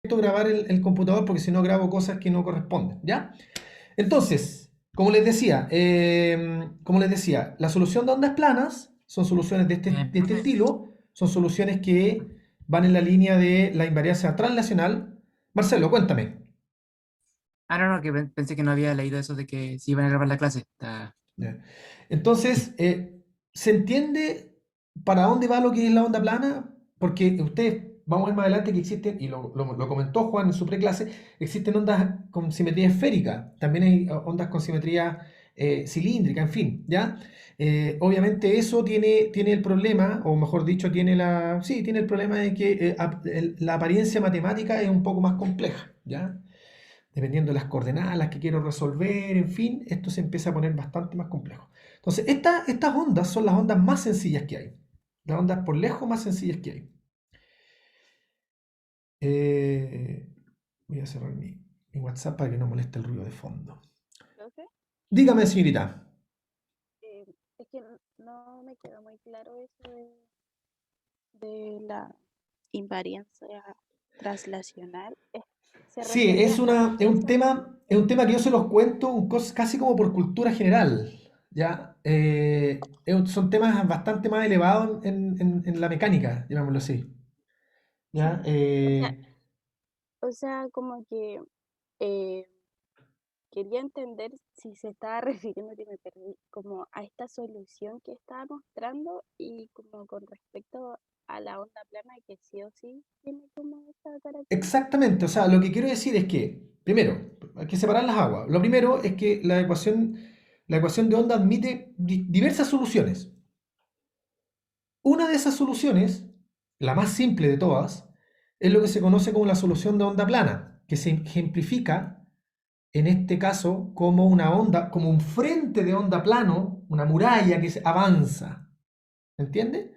grabar el computador porque si no grabo cosas que no corresponden, ¿ya? Entonces, como les decía, la solución de ondas planas son soluciones de este estilo, son soluciones que van en la línea de la invariancia translacional. Marcelo, cuéntame. Ah, no, no, que pensé que no había leído eso de que se iban a grabar la clase. Ya. Entonces, ¿se entiende para dónde va lo que es la onda plana? Porque ustedes, vamos a ver más adelante que existen, y lo comentó Juan en su preclase, existen ondas con simetría esférica, también hay ondas con simetría cilíndrica, en fin, ¿ya? Obviamente eso tiene el problema, o mejor dicho, sí, tiene el problema de que la apariencia matemática es un poco más compleja, ¿ya? Dependiendo de las coordenadas las que quiero resolver, en fin, esto se empieza a poner bastante más complejo. Entonces, estas ondas son las ondas más sencillas que hay. Las ondas por lejos más sencillas que hay. Eh, Voy a cerrar mi WhatsApp para que no moleste el ruido de fondo. Profe, Dígame, señorita. eh, es que no me quedó muy claro eso de la invariancia translacional. ¿Se Sí, refería a esa? es un tema que yo se los cuento casi como por cultura general, ¿ya? Son temas bastante más elevados en la mecánica, llamémoslo así, ¿ya? O sea, o sea, como que eh, quería entender si se estaba refiriendo, que me perdí, como a esta solución que estaba mostrando y como con respecto a la onda plana que sí o sí tiene como esta característica. Exactamente, o sea, lo que quiero decir es que, primero, hay que separar las aguas. Lo primero es que la ecuación de onda admite diversas soluciones. Una de esas soluciones, la más simple de todas, es lo que se conoce como la solución de onda plana, que se ejemplifica en este caso como una onda, como un frente de onda plano, una muralla que avanza. ¿Entiende?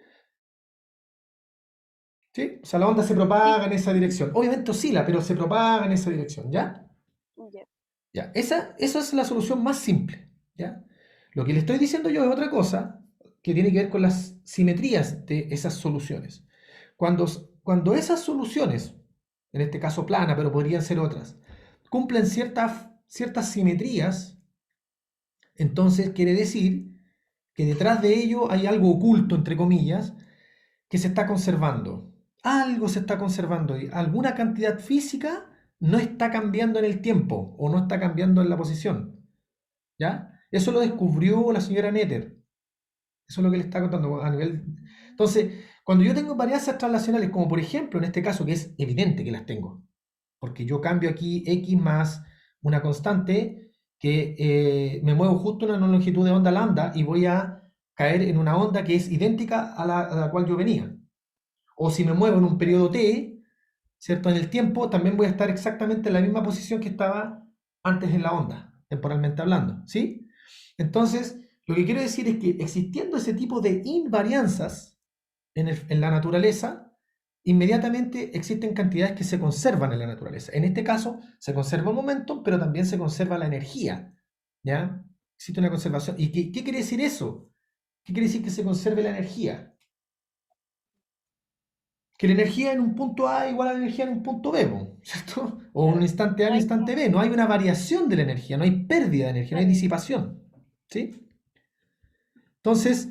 ¿Sí? O sea, la onda se Sí, propaga en esa dirección. Obviamente oscila, pero se propaga en esa dirección, ¿ya? ya. Ya, esa es la solución más simple, ¿ya? Lo que le estoy diciendo yo es otra cosa que tiene que ver con las simetrías de esas soluciones. Cuando, cuando esas soluciones, en este caso plana, pero podrían ser otras, cumplen ciertas simetrías, entonces quiere decir que detrás de ello hay algo oculto, entre comillas, que se está conservando. Algo se está conservando y alguna cantidad física no está cambiando en el tiempo o no está cambiando en la posición. ¿Ya? Eso lo descubrió la señora Netter. Eso es lo que le está contando a nivel. Entonces, cuando yo tengo varianzas translacionales, como por ejemplo en este caso, que es evidente que las tengo, porque yo cambio aquí x más una constante que me muevo justo en una longitud de onda lambda y voy a caer en una onda que es idéntica a la cual yo venía. O si me muevo en un periodo t, ¿cierto? En el tiempo también voy a estar exactamente en la misma posición que estaba antes en la onda, temporalmente hablando, ¿sí? Entonces, lo que quiero decir es que existiendo ese tipo de invarianzas en la naturaleza, inmediatamente existen cantidades que se conservan en la naturaleza. En este caso, se conserva el momento, pero también se conserva la energía, ¿ya? Existe una conservación. ¿Y qué quiere decir eso? ¿Qué quiere decir que se conserve la energía? Que la energía en un punto A igual a la energía en un punto B, ¿cierto? O un instante A No en un hay instante B. como No hay una variación de la energía, no hay pérdida de energía, no hay pérdida. disipación, ¿sí? Entonces,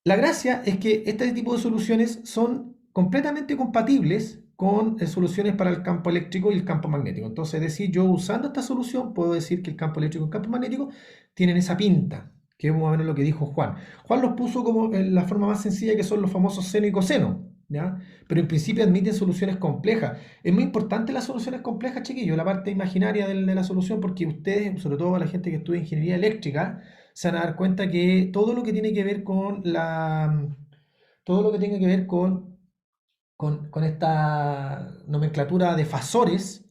la gracia es que este tipo de soluciones son completamente compatibles con soluciones para el campo eléctrico y el campo magnético. Entonces, es decir, yo usando esta solución puedo decir que el campo eléctrico y el campo magnético tienen esa pinta, que es más o menos lo que dijo Juan. Juan los puso como en la forma más sencilla que son los famosos seno y coseno, ¿ya? Pero en principio admiten soluciones complejas. Es muy importante las soluciones complejas, chiquillos, la parte imaginaria de la solución, porque ustedes, sobre todo la gente que estudia ingeniería eléctrica, se van a dar cuenta que todo lo que tiene que ver con todo lo que tenga que ver con esta nomenclatura de fasores,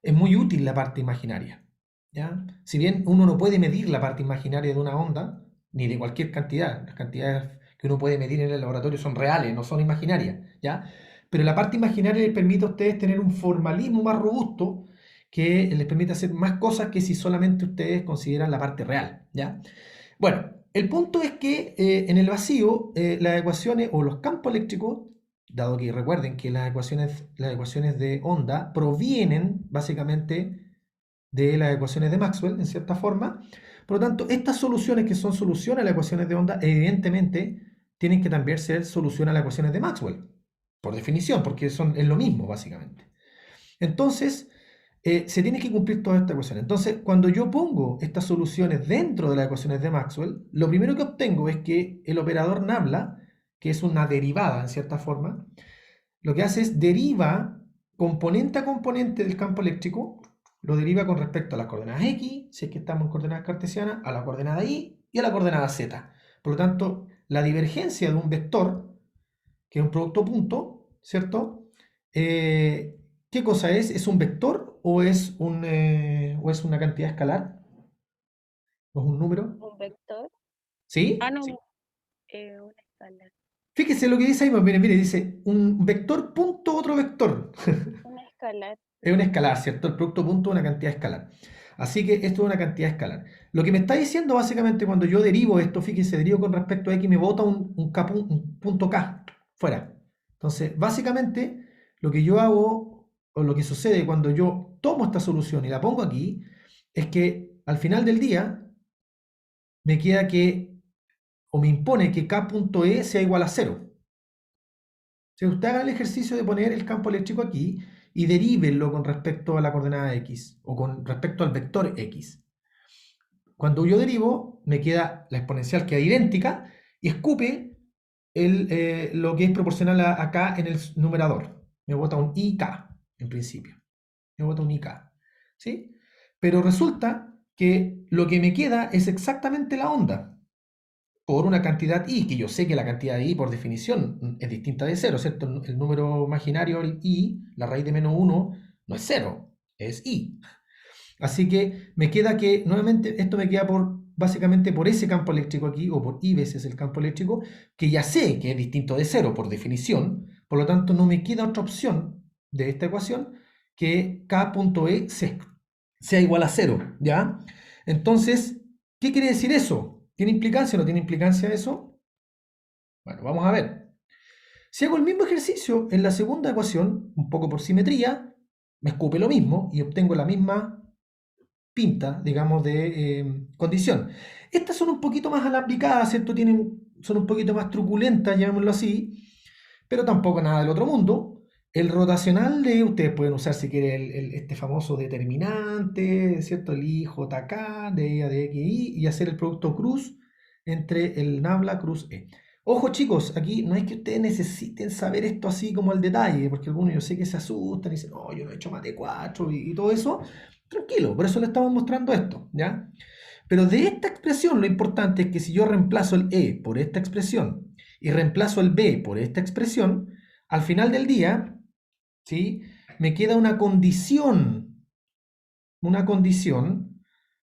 es muy útil la parte imaginaria, ¿ya? Si bien uno no puede medir la parte imaginaria de una onda, ni de cualquier cantidad, las cantidades que uno puede medir en el laboratorio son reales, no son imaginarias, ¿ya? Pero la parte imaginaria les permite a ustedes tener un formalismo más robusto que les permite hacer más cosas que si solamente ustedes consideran la parte real, ¿ya? Bueno, el punto es que en el vacío las ecuaciones o los campos eléctricos dado que recuerden que las ecuaciones de onda provienen básicamente de las ecuaciones de Maxwell, en cierta forma. Por lo tanto, estas soluciones que son soluciones a las ecuaciones de onda, evidentemente tienen que también ser solución a las ecuaciones de Maxwell, por definición, porque es lo mismo, básicamente. Entonces, se tiene que cumplir todas estas ecuaciones. Entonces, cuando yo pongo estas soluciones dentro de las ecuaciones de Maxwell, lo primero que obtengo es que el operador nabla, que es una derivada en cierta forma, lo que hace es deriva componente a componente del campo eléctrico, lo deriva con respecto a las coordenadas X, si es que estamos en coordenadas cartesianas, a la coordenada Y y a la coordenada Z. Por lo tanto, la divergencia de un vector, que es un producto punto, ¿cierto? ¿Qué cosa es? ¿Es un vector o es una cantidad escalar? ¿O es un número? Un vector. ¿Sí? No, una escala. Fíjese lo que dice ahí, pues, mire, dice un vector punto otro vector. Una escalar. Es un escalar, ¿cierto? El producto punto es una cantidad escalar. Así que esto es una cantidad escalar. Lo que me está diciendo básicamente cuando yo derivo esto, fíjese, derivo con respecto a X, me bota un punto K fuera. Entonces, básicamente, lo que yo hago, o lo que sucede cuando yo tomo esta solución y la pongo aquí, es que al final del día me queda que, o me impone que K.E sea igual a cero. Si usted haga el ejercicio de poner el campo eléctrico aquí y derívenlo con respecto a la coordenada X o con respecto al vector X. Cuando yo derivo, me queda la exponencial queda idéntica y escupe lo que es proporcional a acá en el numerador. Me bota un IK en principio. Me bota un IK. ¿Sí? Pero resulta que lo que me queda es exactamente la onda por una cantidad i, que yo sé que la cantidad de i por definición es distinta de cero, ¿cierto? El número imaginario, el i, la raíz de menos 1, no es cero, es i. Así que me queda que, nuevamente, esto me queda básicamente por ese campo eléctrico aquí, o por i veces el campo eléctrico, que ya sé que es distinto de cero por definición, por lo tanto no me queda otra opción de esta ecuación que k.e sea igual a cero, ¿ya? Entonces, ¿qué quiere decir eso? ¿Tiene implicancia o no tiene implicancia eso? Bueno, vamos a ver. Si hago el mismo ejercicio en la segunda ecuación, un poco por simetría, me escupe lo mismo y obtengo la misma pinta, digamos, de condición. Estas son un poquito más alambricadas, ¿cierto? Son un poquito más truculentas, llamémoslo así, pero tampoco nada del otro mundo. El rotacional de, ustedes pueden usar si quieren este famoso determinante, ¿cierto? El I, J, K, de I a de X, Y, y hacer el producto cruz entre el nabla cruz E. Ojo chicos, aquí no es que ustedes necesiten saber esto así como al detalle, porque algunos yo sé que se asustan y dicen, no, yo no he hecho mate 4 y todo eso. Tranquilo, por eso le estamos mostrando esto, ¿ya? Pero de esta expresión lo importante es que si yo reemplazo el E por esta expresión y reemplazo el B por esta expresión, al final del día, ¿sí? Me queda una condición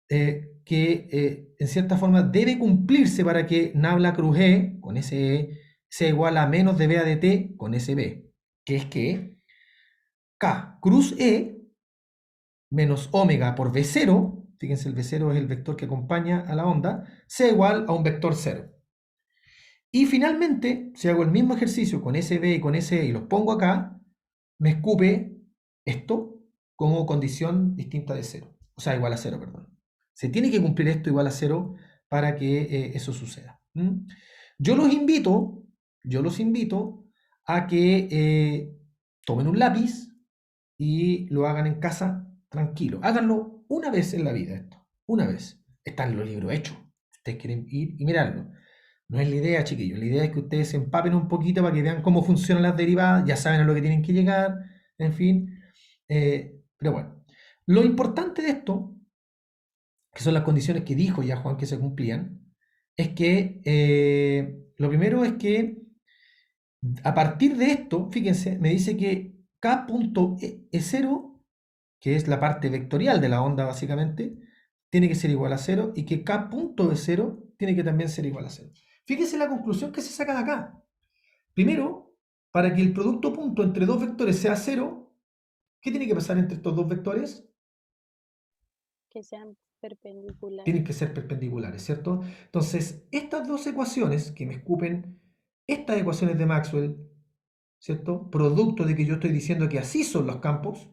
que en cierta forma debe cumplirse para que nabla cruz E con ese E sea igual a menos de B a de T con ese B, que es que K cruz E menos omega por V0, fíjense el V0 es el vector que acompaña a la onda, sea igual a un vector 0. Y finalmente, si hago el mismo ejercicio con ese B y con ese E y los pongo acá, me escupe esto como condición distinta de 0. O sea, igual a 0, perdón. Se tiene que cumplir esto igual a 0 para que eso suceda. ¿Mm? Yo los invito a que tomen un lápiz y lo hagan en casa tranquilo. Háganlo una vez en la vida esto. Una vez. Están los libros hechos. Ustedes quieren ir y mirarlo. No es la idea, chiquillos. La idea es que ustedes se empapen un poquito para que vean cómo funcionan las derivadas. Ya saben a lo que tienen que llegar. En fin. Pero bueno. Lo importante de esto, que son las condiciones que dijo ya Juan que se cumplían, es que lo primero es que a partir de esto, fíjense, me dice que K.E0, que es la parte vectorial de la onda básicamente, tiene que ser igual a 0 y que K.E0 tiene que también ser igual a 0. Fíjense la conclusión que se saca de acá. Primero, para que el producto punto entre dos vectores sea 0, ¿qué tiene que pasar entre estos dos vectores? Que sean perpendiculares. Tienen que ser perpendiculares, ¿cierto? Entonces, estas dos ecuaciones que me escupen, estas ecuaciones de Maxwell, ¿cierto? Producto de que yo estoy diciendo que así son los campos,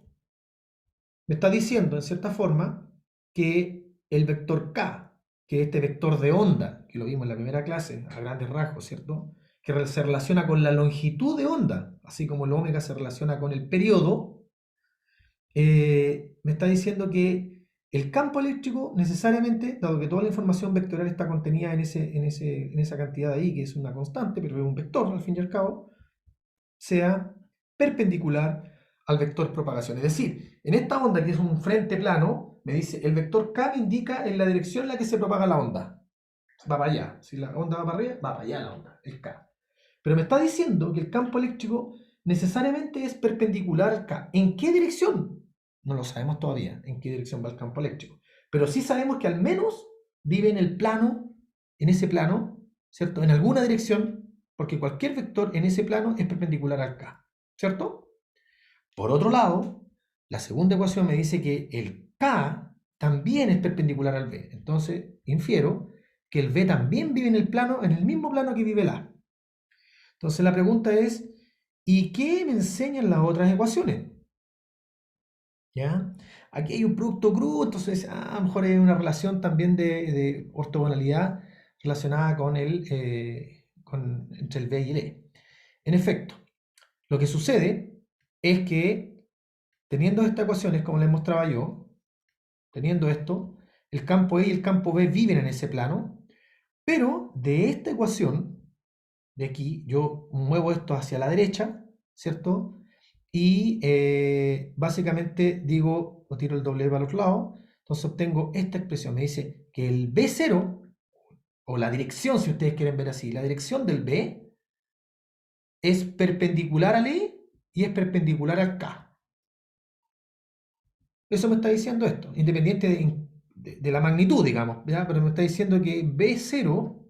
me está diciendo, en cierta forma, que el vector K, que es este vector de onda, que lo vimos en la primera clase, a grandes rasgos, ¿cierto? Que se relaciona con la longitud de onda, así como el omega se relaciona con el periodo, me está diciendo que el campo eléctrico necesariamente, dado que toda la información vectorial está contenida en esa cantidad de ahí, que es una constante, pero es un vector al fin y al cabo, sea perpendicular al vector propagación. Es decir, en esta onda que es un frente plano, me dice el vector K me indica en la dirección en la que se propaga la onda. Va para allá. Si la onda va para arriba, va para allá la onda, el K. Pero me está diciendo que el campo eléctrico necesariamente es perpendicular al K. ¿En qué dirección? No lo sabemos todavía, en qué dirección va el campo eléctrico. Pero sí sabemos que al menos vive en el plano, en ese plano, ¿cierto? En alguna dirección, porque cualquier vector en ese plano es perpendicular al K, ¿cierto? Por otro lado, la segunda ecuación me dice que el K también es perpendicular al B. Entonces, infiero que el B también vive en el plano, en el mismo plano que vive el A. Entonces la pregunta es, ¿y qué me enseñan las otras ecuaciones? ¿Ya? Aquí hay un producto crudo, entonces a lo mejor hay una relación también de ortogonalidad relacionada con entre el B y el E. En efecto, lo que sucede es que teniendo estas ecuaciones, como les mostraba yo, teniendo esto, el campo E y el campo B viven en ese plano, pero de esta ecuación, de aquí, yo muevo esto hacia la derecha, ¿cierto? Y básicamente digo, o tiro el doble para el otro lado, entonces obtengo esta expresión. Me dice que el B0, o la dirección, si ustedes quieren ver así, la dirección del B es perpendicular al E y es perpendicular al K. Eso me está diciendo esto, independiente de la magnitud, digamos, ¿ya? Pero me está diciendo que B0,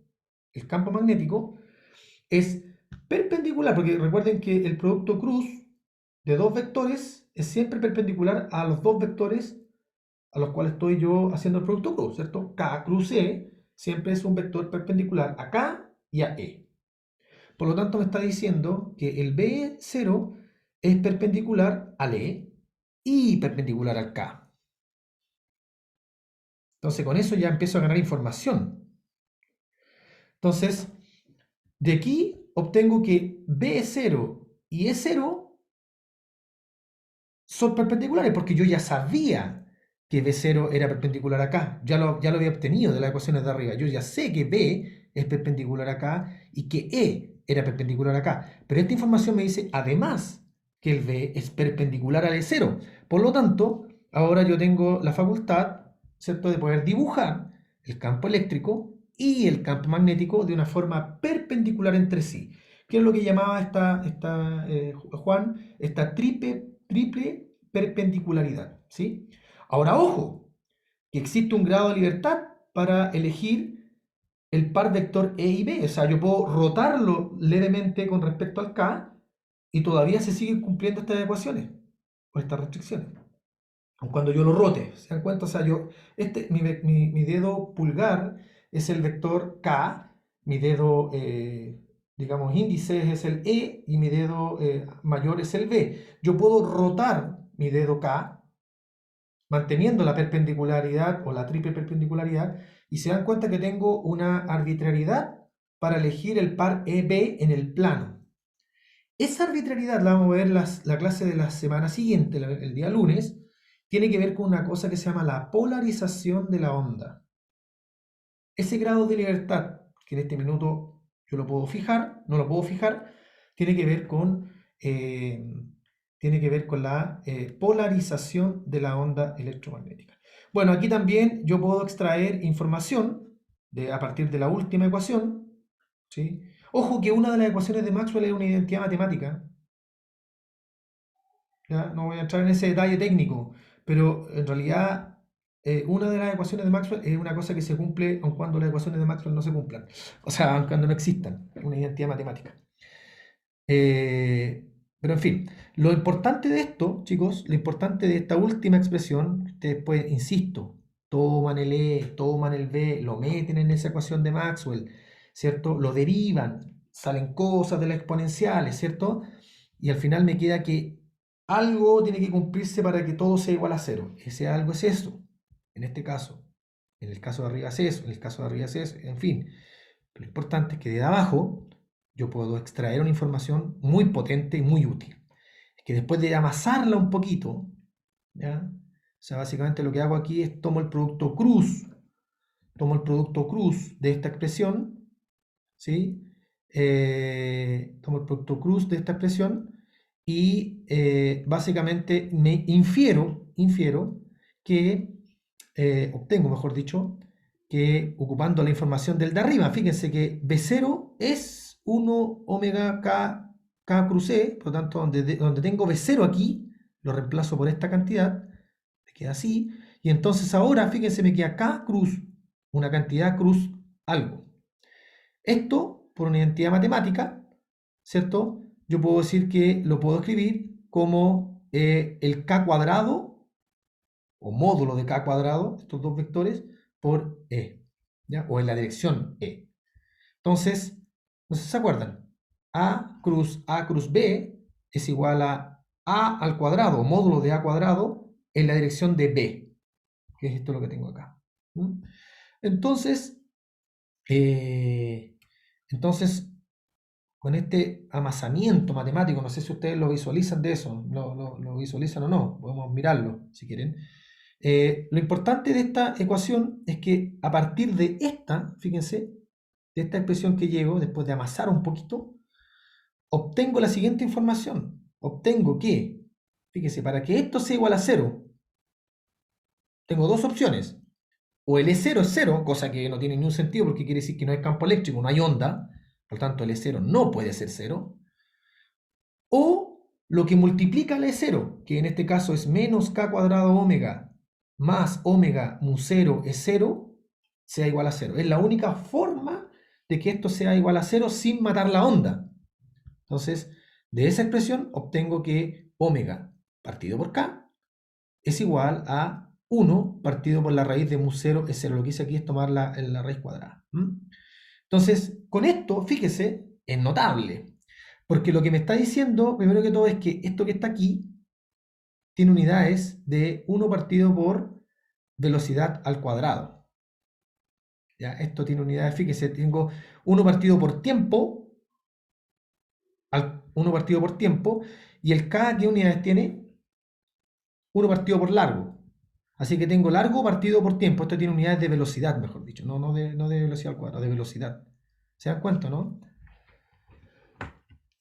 el campo magnético, es perpendicular, porque recuerden que el producto cruz de dos vectores es siempre perpendicular a los dos vectores a los cuales estoy yo haciendo el producto cruz, ¿cierto? K cruz E siempre es un vector perpendicular a K y a E. Por lo tanto, me está diciendo que el B0 es perpendicular al E y perpendicular al K. Entonces, con eso ya empiezo a ganar información. Entonces, de aquí obtengo que B0 y E0 son perpendiculares porque yo ya sabía que B0 era perpendicular acá. Ya lo había obtenido de las ecuaciones de arriba. Yo ya sé que B es perpendicular acá y que E era perpendicular acá. Pero esta información me dice además que el B es perpendicular al E0. Por lo tanto, ahora yo tengo la facultad, ¿cierto?, de poder dibujar el campo eléctrico y el campo magnético de una forma perpendicular entre sí. ¿Qué es lo que llamaba Juan? Esta triple perpendicularidad, ¿sí? Ahora, ojo, que existe un grado de libertad para elegir el par vector E y B. O sea, yo puedo rotarlo levemente con respecto al K y todavía se siguen cumpliendo estas ecuaciones o estas restricciones. Aun cuando yo lo rote, ¿se dan cuenta? O sea, mi dedo pulgar es el vector K, mi dedo, digamos, índice es el E y mi dedo mayor es el B. Yo puedo rotar mi dedo K manteniendo la perpendicularidad o la triple perpendicularidad y se dan cuenta que tengo una arbitrariedad para elegir el par EB en el plano. Esa arbitrariedad la vamos a ver la clase de la semana siguiente, el día lunes, tiene que ver con una cosa que se llama la polarización de la onda. Ese grado de libertad, que en este minuto yo lo puedo fijar, no lo puedo fijar, tiene que ver con, la polarización de la onda electromagnética. Bueno, aquí también yo puedo extraer información a partir de la última ecuación, ¿sí? Ojo que una de las ecuaciones de Maxwell es una identidad matemática. ¿Ya? No voy a entrar en ese detalle técnico, pero en realidad una de las ecuaciones de Maxwell es una cosa que se cumple aun cuando las ecuaciones de Maxwell no se cumplan. O sea, aun cuando no existan, una identidad matemática. Pero en fin, lo importante de esto, chicos, lo importante de esta última expresión, ustedes pues, insisto, toman el E, toman el B, lo meten en esa ecuación de Maxwell, ¿cierto? Lo derivan, salen cosas de las exponenciales, ¿cierto? y al final me queda que algo tiene que cumplirse para que todo sea igual a cero. Ese algo es eso, en este caso. En el caso de arriba es eso, en el caso de arriba es eso, en fin. Lo importante es que de abajo yo puedo extraer una información muy potente y muy útil. Es que después de amasarla un poquito, ¿ya? O sea, básicamente lo que hago aquí es tomo el producto cruz de esta expresión, ¿sí? Tomo el producto cruz de esta expresión y básicamente me infiero que, obtengo, mejor dicho, que ocupando la información del de arriba, fíjense que B0 es 1 omega K cruz E, por lo tanto, donde tengo B0 aquí, lo reemplazo por esta cantidad, me queda así, y entonces ahora, fíjense, me queda K cruz, una cantidad cruz algo. Esto, por una identidad matemática, ¿cierto? Yo puedo decir que lo puedo escribir como el K cuadrado o módulo de K cuadrado, estos dos vectores, por E, ¿ya? O en la dirección E. Entonces, no sé si se acuerdan, A cruz B es igual a al cuadrado, módulo de A cuadrado, en la dirección de B, que es esto lo que tengo acá. ¿Mm? Entonces, entonces, con este amasamiento matemático, no sé si ustedes lo visualizan de eso, lo visualizan o no, podemos mirarlo si quieren. Lo importante de esta ecuación es que a partir de esta, fíjense, de esta expresión que llego, después de amasar un poquito, obtengo la siguiente información. Obtengo que, fíjense, para que esto sea igual a cero, tengo dos opciones. O el E0 es cero, cosa que no tiene ningún sentido porque quiere decir que no hay campo eléctrico, no hay onda, por tanto el E0 no puede ser cero. O lo que multiplica el E0, que en este caso es menos K cuadrado omega más omega mu 0 es 0, sea igual a 0. Es la única forma de que esto sea igual a 0 sin matar la onda. Entonces, de esa expresión obtengo que omega partido por K es igual a 1 partido por la raíz de mu 0 es 0. Lo que hice aquí es tomar la raíz cuadrada. Entonces, con esto, fíjese, es notable. Porque lo que me está diciendo, primero que todo, es que esto que está aquí tiene unidades de 1 partido por velocidad al cuadrado. ¿Ya? Esto tiene unidades, fíjese, tengo 1 partido por tiempo, 1 partido por tiempo, y el K, ¿qué unidades tiene? 1 partido por largo. Así que tengo largo partido por tiempo. Esto tiene unidades de velocidad, mejor dicho, no de velocidad al cuadrado, de velocidad. ¿Se dan cuenta, no?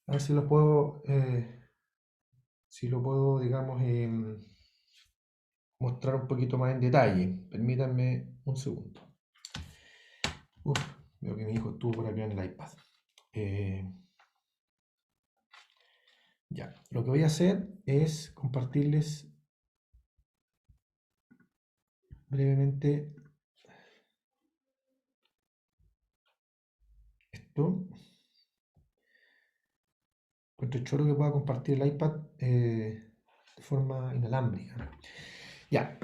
A ver si lo puedo, digamos, mostrar un poquito más en detalle. Permítanme un segundo. Uf, veo que mi hijo estuvo por acá en el iPad. Ya, lo que voy a hacer es compartirles brevemente esto. Encuentro choro que pueda compartir el iPad de forma inalámbrica. Ya,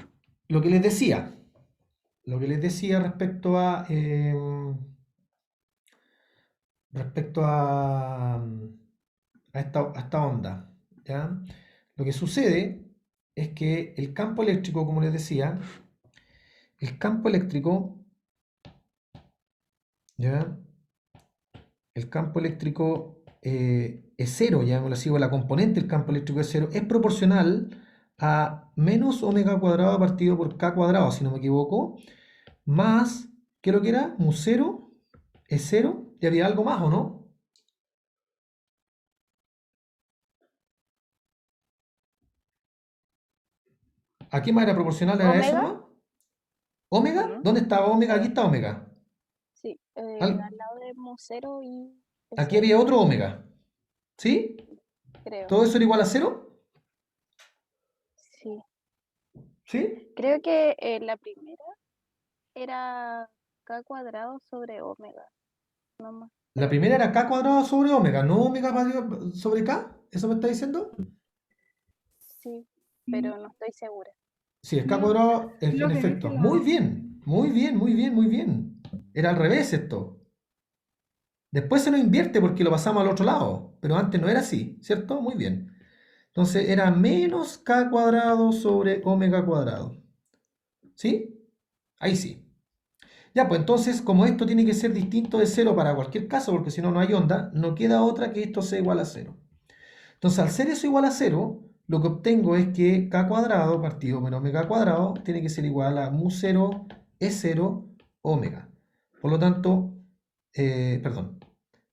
lo que les decía respecto a esta onda, ¿ya? Lo que sucede es que el campo eléctrico, como les decía, el campo eléctrico, ¿ya? El campo eléctrico es cero, llamémoslo así, o la componente del campo eléctrico es cero, es proporcional a menos omega cuadrado partido por K cuadrado, si no me equivoco, más, ¿qué es lo que era? Mu 0 es 0, y había algo más, ¿o no? ¿A qué más era proporcional? ¿Era eso ¿Omega? nomás? ¿Omega? Ujú. ¿Dónde estaba Omega? Aquí está Omega. Sí, Al- al lado de mu 0 y Aquí S0, había otro Omega. ¿Sí? creo. ¿Todo eso era igual a cero? Sí. ¿Sí? Creo que la primera era K cuadrado sobre omega. No me La acuerdo. primera era K cuadrado sobre Omega, no Omega sobre K. ¿Eso me está diciendo? Sí, pero no estoy segura. Sí, es K No, cuadrado, lo en que dice efecto. Muy la... bien, muy bien, muy bien, muy bien. Era al revés esto. Después se nos invierte porque lo pasamos al otro lado, pero antes no era así, ¿cierto? Muy bien. Entonces era menos k cuadrado sobre omega cuadrado. ¿Sí? Ahí sí. Ya, pues entonces, como esto tiene que ser distinto de cero para cualquier caso, porque si no, no hay onda, no queda otra que esto sea igual a cero. Entonces, al ser eso igual a cero, lo que obtengo es que k cuadrado partido por omega cuadrado tiene que ser igual a mu 0 e 0 omega. Por lo tanto, perdón,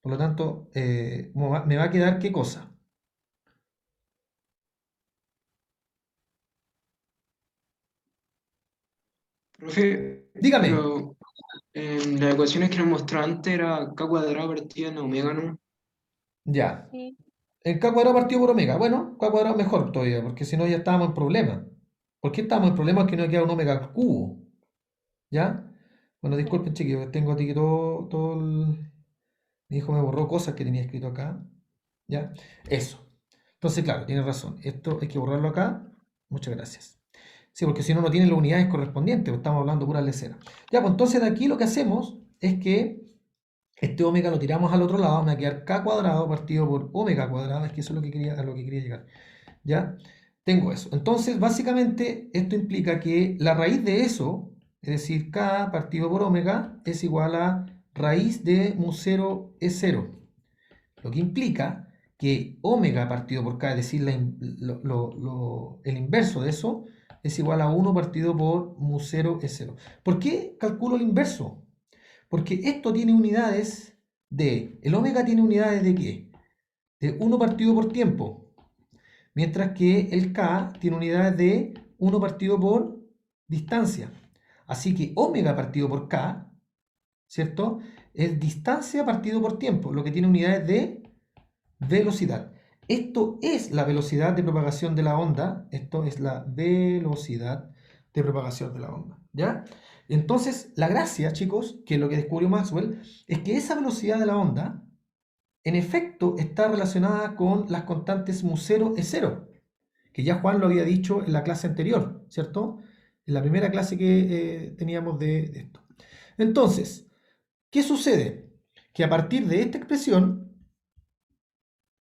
por lo tanto, me va a quedar ¿qué cosa? Profe, Dígame. pero en las ecuaciones que nos mostró antes era k cuadrado partido en omega, ¿no? Ya. Sí, El k cuadrado partido por omega. Bueno, k cuadrado mejor todavía, porque si no ya estábamos en problema. ¿Por qué estábamos en problema? Es que no queda un omega al cubo. ¿Ya? Bueno, sí. disculpen, chiquillos, tengo aquí todo el... Mi hijo me borró cosas que tenía escrito acá. ¿Ya? Eso. Entonces, claro, tienes razón. Esto hay que borrarlo acá. Muchas gracias. Sí, porque si no, no tiene las unidades correspondientes. Estamos hablando pura lecera. Ya, pues entonces de aquí lo que hacemos es que este omega lo tiramos al otro lado. Me va a quedar k cuadrado partido por omega cuadrado. Es que eso es lo que quería, a lo que quería llegar. ¿Ya? Tengo eso. Entonces, básicamente, esto implica que la raíz de eso, es decir, k partido por omega, es igual a raíz de mu 0 es 0. Lo que implica que omega partido por k, es decir, el inverso de eso, es igual a 1 partido por mu 0 es 0. ¿Por qué calculo el inverso? Porque esto tiene unidades de... ¿El omega tiene unidades de qué? De 1 partido por tiempo. Mientras que el k tiene unidades de 1 partido por distancia. Así que omega partido por k, ¿cierto? Es distancia partido por tiempo, lo que tiene unidades de velocidad. Esto es la velocidad de propagación de la onda. Esto es la velocidad de propagación de la onda. ¿Ya? Entonces, la gracia, chicos, que lo que descubrió Maxwell, es que esa velocidad de la onda, en efecto, está relacionada con las constantes mu 0 e 0, que ya Juan lo había dicho en la clase anterior, ¿cierto? En la primera clase que teníamos de esto. Entonces, ¿qué sucede? Que a partir de esta expresión,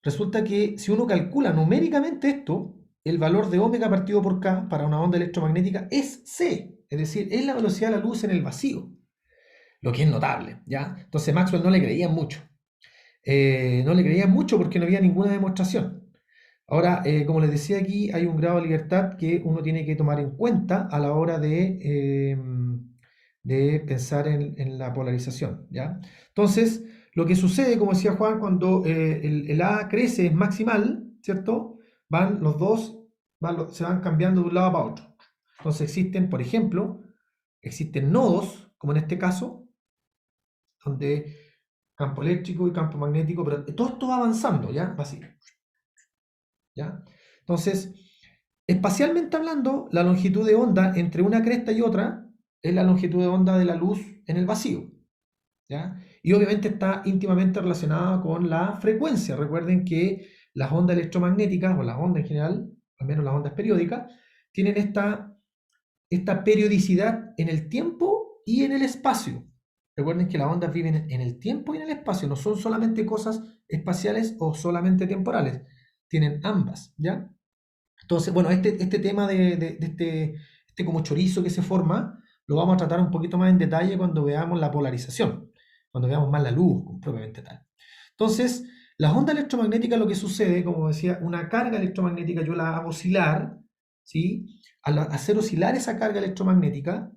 resulta que si uno calcula numéricamente esto, el valor de omega partido por k para una onda electromagnética es c, es decir, es la velocidad de la luz en el vacío, lo que es notable, ¿ya? Entonces Maxwell no le creían mucho. No le creían mucho porque no había ninguna demostración. Ahora, como les decía aquí, hay un grado de libertad que uno tiene que tomar en cuenta a la hora de pensar en la polarización, ¿ya? Entonces, lo que sucede, como decía Juan, cuando el A crece es maximal, ¿cierto? Van los dos, se van cambiando de un lado para otro. Entonces existen, por ejemplo, existen nodos, como en este caso, donde campo eléctrico y campo magnético, pero todo esto va avanzando, ¿ya? Va así, ¿ya? Entonces, espacialmente hablando, la longitud de onda entre una cresta y otra es la longitud de onda de la luz en el vacío, ¿ya? Y obviamente está íntimamente relacionada con la frecuencia. Recuerden que las ondas electromagnéticas, o las ondas en general, al menos las ondas periódicas, tienen esta periodicidad en el tiempo y en el espacio. Recuerden que las ondas viven en el tiempo y en el espacio, no son solamente cosas espaciales o solamente temporales, tienen ambas, ¿ya? Entonces, bueno, este tema de este como chorizo que se forma, lo vamos a tratar un poquito más en detalle cuando veamos la polarización, cuando veamos más la luz propiamente tal. Entonces, las ondas electromagnéticas, lo que sucede, como decía, una carga electromagnética yo la hago oscilar, ¿sí? Al hacer oscilar esa carga electromagnética,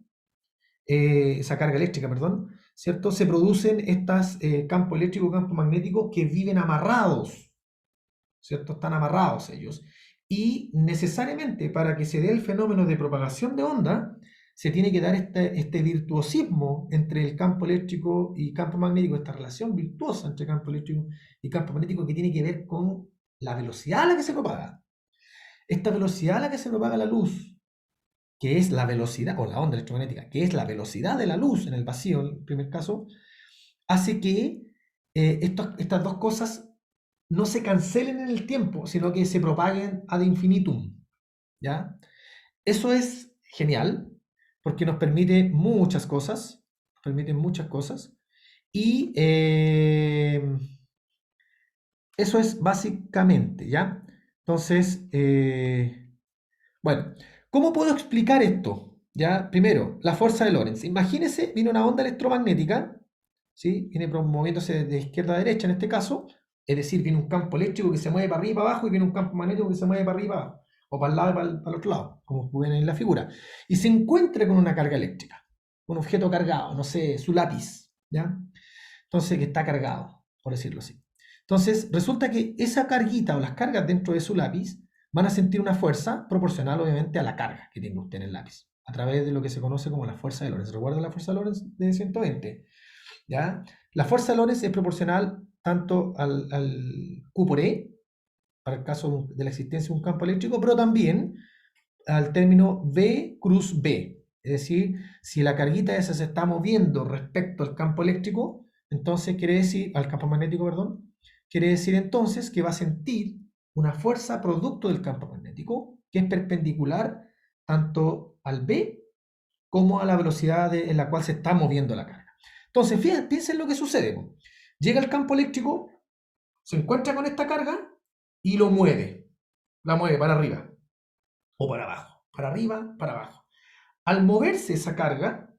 esa carga eléctrica, perdón, ¿cierto? Se producen estos campos eléctricos y campos magnéticos que viven amarrados, ¿cierto? Están amarrados ellos. Y necesariamente para que se dé el fenómeno de propagación de onda, se tiene que dar este virtuosismo entre el campo eléctrico y campo magnético, esta relación virtuosa entre campo eléctrico y campo magnético que tiene que ver con la velocidad a la que se propaga. Esta velocidad a la que se propaga la luz, que es la velocidad, o la onda electromagnética, que es la velocidad de la luz en el vacío, en el primer caso, hace que estas dos cosas no se cancelen en el tiempo, sino que se propaguen ad infinitum, ¿ya? Eso es genial, porque nos permite muchas cosas, Y eso es básicamente, ¿ya? Entonces, bueno, ¿cómo puedo explicar esto? ¿Ya? Primero, la fuerza de Lorentz. Imagínese, viene una onda electromagnética, ¿sí? Viene moviéndose de izquierda a derecha en este caso, es decir, viene un campo eléctrico que se mueve para arriba y para abajo y viene un campo magnético que se mueve para arriba y para abajo, o para el lado y para el otro lado, como ven en la figura, y se encuentra con una carga eléctrica, un objeto cargado, no sé, su lápiz, ¿ya? Entonces, que está cargado, por decirlo así. Entonces, resulta que esa carguita o las cargas dentro de su lápiz van a sentir una fuerza proporcional, obviamente, a la carga que tiene usted en el lápiz, a través de lo que se conoce como la fuerza de Lorentz. ¿Recuerda la fuerza de Lorentz de 120? ¿Ya? La fuerza de Lorentz es proporcional tanto al Q por E, para el caso de la existencia de un campo eléctrico, pero también al término V cruz B. Es decir, si la carguita esa se está moviendo respecto al campo eléctrico, entonces quiere decir, al campo magnético, perdón, quiere decir entonces que va a sentir una fuerza producto del campo magnético que es perpendicular tanto al B como a la velocidad en la cual se está moviendo la carga. Entonces, fíjense, piensen lo que sucede. Llega el campo eléctrico, se encuentra con esta carga y lo mueve. La mueve para arriba o para abajo. Para arriba, para abajo. Al moverse esa carga,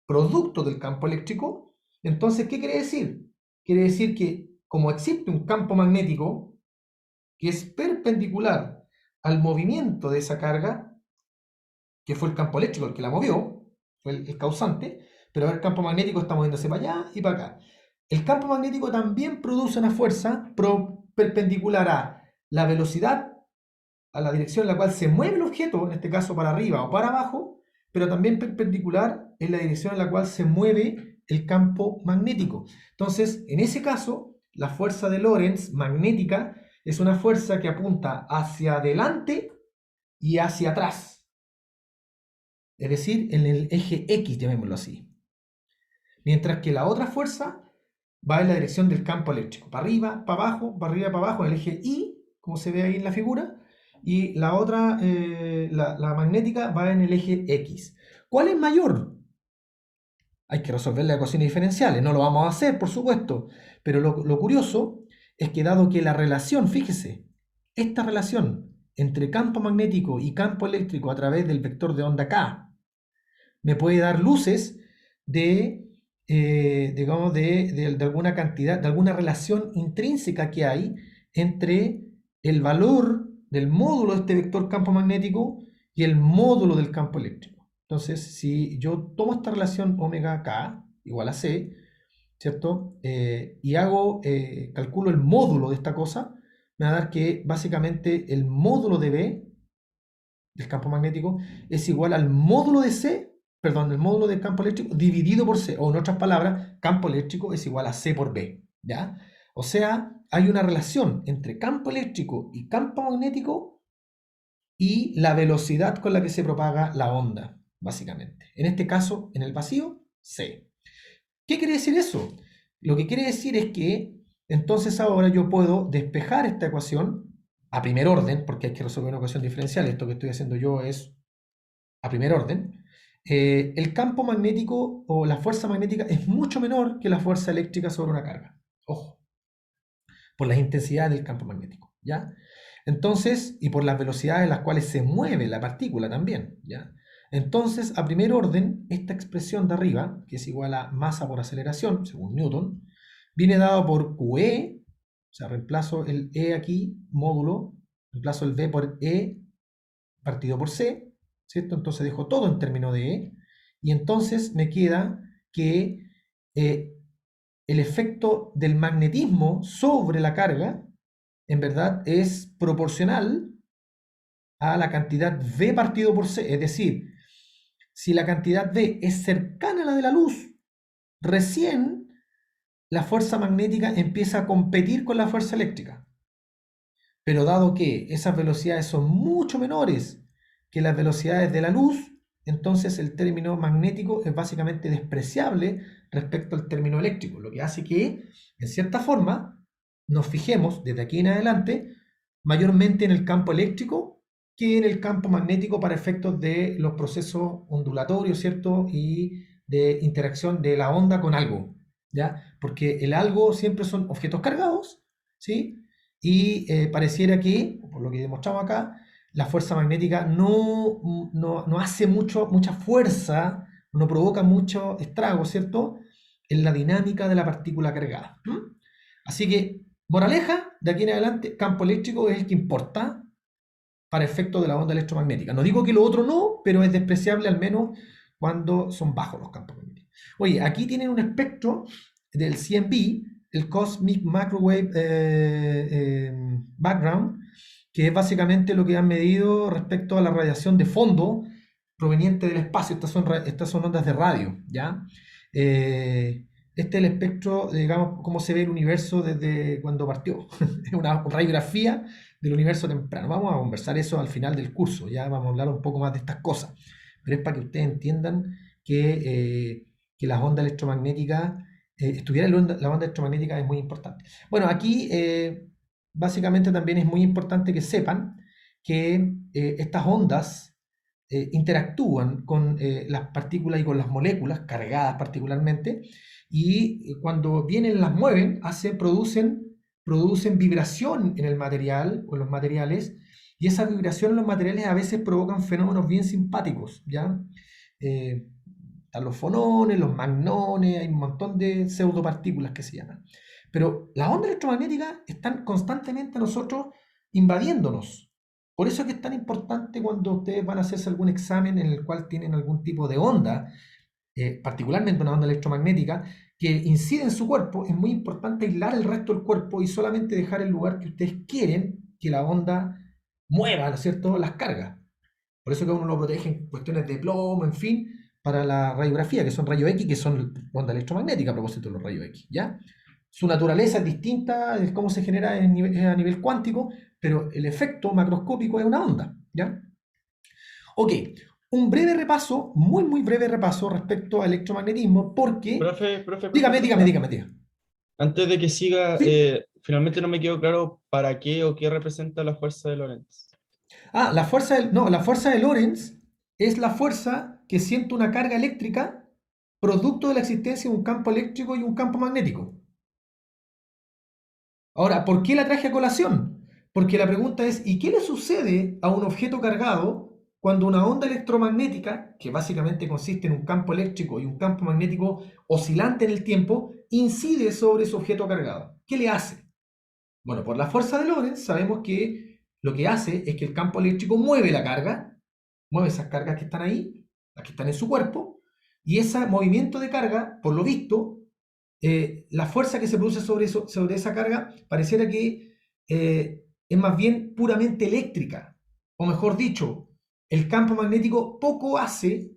producto del campo eléctrico, entonces, ¿qué quiere decir? Quiere decir que como existe un campo magnético que es perpendicular al movimiento de esa carga, que fue el campo eléctrico el que la movió, fue el causante, pero ahora el campo magnético está moviéndose para allá y para acá. El campo magnético también produce una fuerza perpendicular a la velocidad, a la dirección en la cual se mueve el objeto, en este caso para arriba o para abajo, pero también perpendicular en la dirección en la cual se mueve el campo magnético. Entonces, en ese caso, la fuerza de Lorentz magnética es una fuerza que apunta hacia adelante y hacia atrás. Es decir, en el eje X, llamémoslo así. Mientras que la otra fuerza va en la dirección del campo eléctrico, para arriba, para abajo, para arriba, para abajo, en el eje Y, como se ve ahí en la figura, y la otra, la magnética, va en el eje X. ¿Cuál es mayor? Hay que resolver las ecuaciones diferenciales, no lo vamos a hacer, por supuesto, pero lo curioso es que dado que la relación, fíjese, esta relación entre campo magnético y campo eléctrico a través del vector de onda K me puede dar luces digamos, de alguna cantidad, de alguna relación intrínseca que hay entre el valor del módulo de este vector campo magnético y el módulo del campo eléctrico. Entonces, si yo tomo esta relación omega K igual a C, ¿cierto? Y calculo el módulo de esta cosa, me va a dar que básicamente el módulo de B, del campo magnético, es igual al módulo de C, perdón, el módulo del campo eléctrico dividido por C, o en otras palabras, campo eléctrico es igual a C por B, ¿ya? O sea, hay una relación entre campo eléctrico y campo magnético y la velocidad con la que se propaga la onda, básicamente. En este caso, en el vacío, C. ¿Qué quiere decir eso? Lo que quiere decir es que entonces ahora yo puedo despejar esta ecuación a primer orden, porque hay que resolver una ecuación diferencial. Esto que estoy haciendo yo es a primer orden. El campo magnético o la fuerza magnética es mucho menor que la fuerza eléctrica sobre una carga. Ojo, por las intensidades del campo magnético, ¿ya? Entonces, y por las velocidades en las cuales se mueve la partícula también, ¿ya? Entonces, a primer orden, esta expresión de arriba, que es igual a masa por aceleración, según Newton, viene dado por QE, o sea, reemplazo el E aquí, módulo, reemplazo el V por E partido por C, ¿cierto? Entonces dejo todo en términos de E, y entonces me queda que el efecto del magnetismo sobre la carga, en verdad, es proporcional a la cantidad V partido por C, es decir, si la cantidad V es cercana a la de la luz, recién la fuerza magnética empieza a competir con la fuerza eléctrica. Pero dado que esas velocidades son mucho menores que las velocidades de la luz, entonces el término magnético es básicamente despreciable respecto al término eléctrico, lo que hace que, en cierta forma, nos fijemos desde aquí en adelante mayormente en el campo eléctrico que en el campo magnético para efectos de los procesos ondulatorios, ¿cierto? Y de interacción de la onda con algo. ¿ya? Porque el algo siempre son objetos cargados, ¿sí? Y pareciera que, por lo que demostramos acá, la fuerza magnética no hace mucha fuerza, no provoca mucho estrago, ¿cierto? En la dinámica de la partícula cargada. Así que, moraleja, de aquí en adelante, campo eléctrico es el que importa para efecto de la onda electromagnética. No digo que lo otro no, pero es despreciable al menos cuando son bajos los campos magnéticos. Oye, aquí tienen un espectro del CMB, el Cosmic Microwave Background, que es básicamente lo que han medido respecto a la radiación de fondo proveniente del espacio. Estas son ondas de radio, ¿ya? Este es el espectro, digamos, cómo se ve el universo desde cuando partió. Es una radiografía del universo temprano. Vamos a conversar eso al final del curso, ya vamos a hablar un poco más de estas cosas. Pero es para que ustedes entiendan que las ondas electromagnéticas, estudiar la onda electromagnética es muy importante. Bueno, aquí básicamente también es muy importante que sepan que estas ondas interactúan con las partículas y con las moléculas, cargadas particularmente, y cuando vienen las mueven, producen vibración en el material o en los materiales, y esa vibración en los materiales a veces provocan fenómenos bien simpáticos, ¿ya? Están los fonones, los magnones, hay un montón de pseudopartículas que se llaman. Pero las ondas electromagnéticas están constantemente a nosotros invadiéndonos. Por eso es que es tan importante cuando ustedes van a hacerse algún examen en el cual tienen algún tipo de onda, particularmente una onda electromagnética, que incide en su cuerpo, es muy importante aislar el resto del cuerpo y solamente dejar el lugar que ustedes quieren que la onda mueva, ¿no es cierto?, las cargas. Por eso que uno lo protege en cuestiones de plomo, en fin, para la radiografía, que son rayos X, que son onda electromagnética a propósito de los rayos X, ¿ya? Su naturaleza es distinta, es cómo se genera a nivel cuántico, pero el efecto macroscópico es una onda, ¿ya? Ok, un breve repaso, muy breve repaso respecto al electromagnetismo, porque... Profe, Dígame. antes de que siga, Sí. finalmente no me quedó claro para qué o qué representa la fuerza de Lorentz. La fuerza de Lorentz es la fuerza que siente una carga eléctrica producto de la existencia de un campo eléctrico y un campo magnético. Ahora, ¿por qué la traje a colación? Porque la pregunta es, ¿y qué le sucede a un objeto cargado cuando una onda electromagnética, que básicamente consiste en un campo eléctrico y un campo magnético oscilante en el tiempo, incide sobre ese objeto cargado? ¿Qué le hace? Bueno, por la fuerza de Lorentz sabemos que lo que hace es que el campo eléctrico mueve la carga, mueve esas cargas que están ahí, las que están en su cuerpo, y ese movimiento de carga, por lo visto, la fuerza que se produce sobre esa carga pareciera que es más bien puramente eléctrica, o mejor dicho, el campo magnético poco hace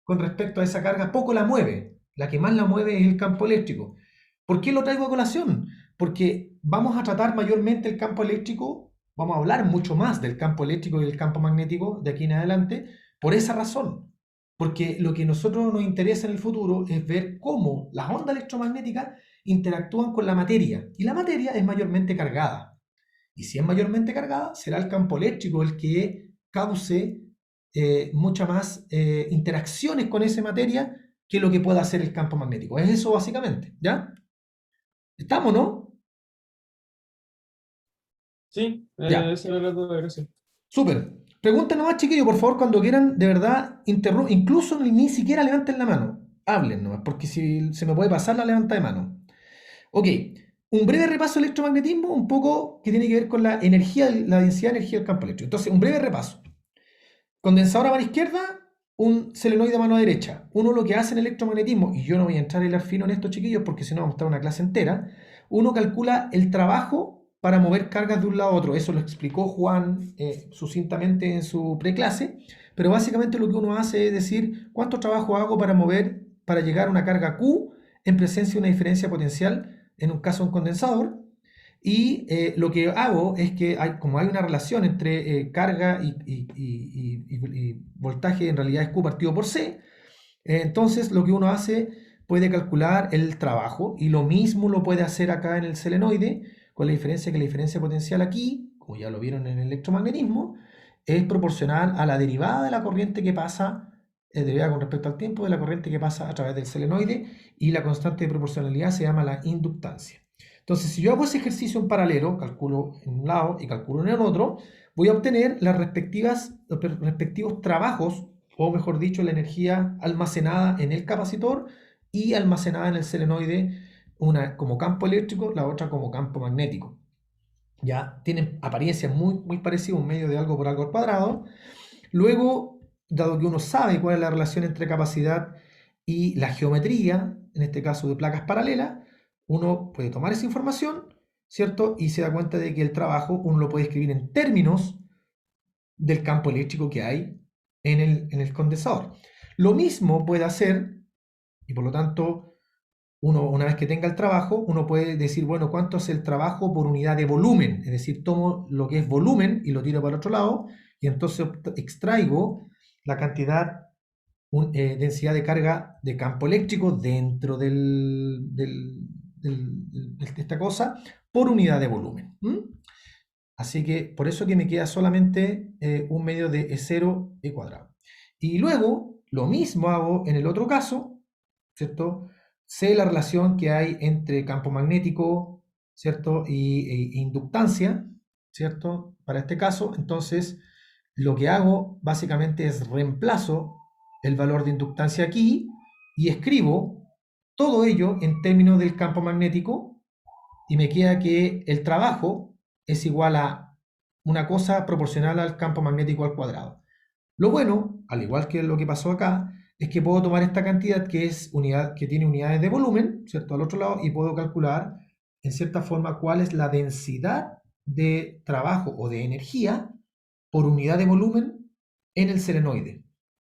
con respecto a esa carga, poco la mueve, la que más la mueve es el campo eléctrico. ¿Por qué lo traigo a colación? Porque vamos a tratar mayormente el campo eléctrico, vamos a hablar mucho más del campo eléctrico y del campo magnético de aquí en adelante, por esa razón. Porque lo que a nosotros nos interesa en el futuro es ver cómo las ondas electromagnéticas interactúan con la materia. Y la materia es mayormente cargada. Y si es mayormente cargada, será el campo eléctrico el que cause muchas más interacciones con esa materia que lo que pueda hacer el campo magnético. Es eso básicamente, ¿ya? ¿Estamos, no? Sí, Ya. esa era la duda, gracias. Súper. Pregunten nomás, chiquillos, por favor, cuando quieran, de verdad, incluso ni siquiera levanten la mano. Hablen nomás, porque si se me puede pasar la levanta de mano. Ok, un breve repaso del electromagnetismo, un poco que tiene que ver con la energía, la densidad de energía del campo eléctrico. Entonces, un breve repaso. Condensador a mano izquierda, un solenoide a mano derecha. Uno lo que hace en electromagnetismo, y yo no voy a entrar a hilar fino en esto, chiquillos, porque si no vamos a estar una clase entera. Uno calcula el trabajo para mover cargas de un lado a otro. Eso lo explicó Juan sucintamente en su preclase. Pero básicamente lo que uno hace es decir cuánto trabajo hago para llegar a una carga Q en presencia de una diferencia potencial, en un caso un condensador. Y lo que hago es que como hay una relación entre carga y voltaje, en realidad es Q partido por C, entonces lo que uno hace puede calcular el trabajo y lo mismo lo puede hacer acá en el solenoide, con la diferencia que la diferencia potencial aquí, como ya lo vieron en el electromagnetismo, es proporcional a la derivada de la corriente que pasa derivada con respecto al tiempo de la corriente que pasa a través del selenoide, y la constante de proporcionalidad se llama la inductancia. Entonces, si yo hago ese ejercicio en paralelo, calculo en un lado y calculo en el otro, voy a obtener los respectivos trabajos, o mejor dicho, la energía almacenada en el capacitor y almacenada en el selenoide, una como campo eléctrico, la otra como campo magnético. Ya tienen apariencias muy parecidas, un medio de algo por algo al cuadrado. Luego, dado que uno sabe cuál es la relación entre capacidad y la geometría, en este caso de placas paralelas, uno puede tomar esa información, ¿cierto? Y se da cuenta de que el trabajo uno lo puede escribir en términos del campo eléctrico que hay en el condensador. Lo mismo puede hacer, y por lo tanto, uno, una vez que tenga el trabajo, uno puede decir, bueno, ¿cuánto es el trabajo por unidad de volumen? Es decir, tomo lo que es volumen y lo tiro para otro lado, y entonces extraigo la cantidad, densidad de carga de campo eléctrico dentro de esta cosa por unidad de volumen. Así que por eso que me queda solamente un medio de E0 E cuadrado. Y luego, lo mismo hago en el otro caso, ¿cierto? Sé la relación que hay entre campo magnético, ¿cierto? E inductancia, ¿cierto? Para este caso, entonces, lo que hago básicamente es reemplazo el valor de inductancia aquí y escribo todo ello en términos del campo magnético, y me queda que el trabajo es igual a una cosa proporcional al campo magnético al cuadrado. Lo bueno, al igual que lo que pasó acá, es que puedo tomar esta cantidad que es que tiene unidades de volumen, ¿cierto? Al otro lado, y puedo calcular en cierta forma cuál es la densidad de trabajo o de energía por unidad de volumen en el selenoide,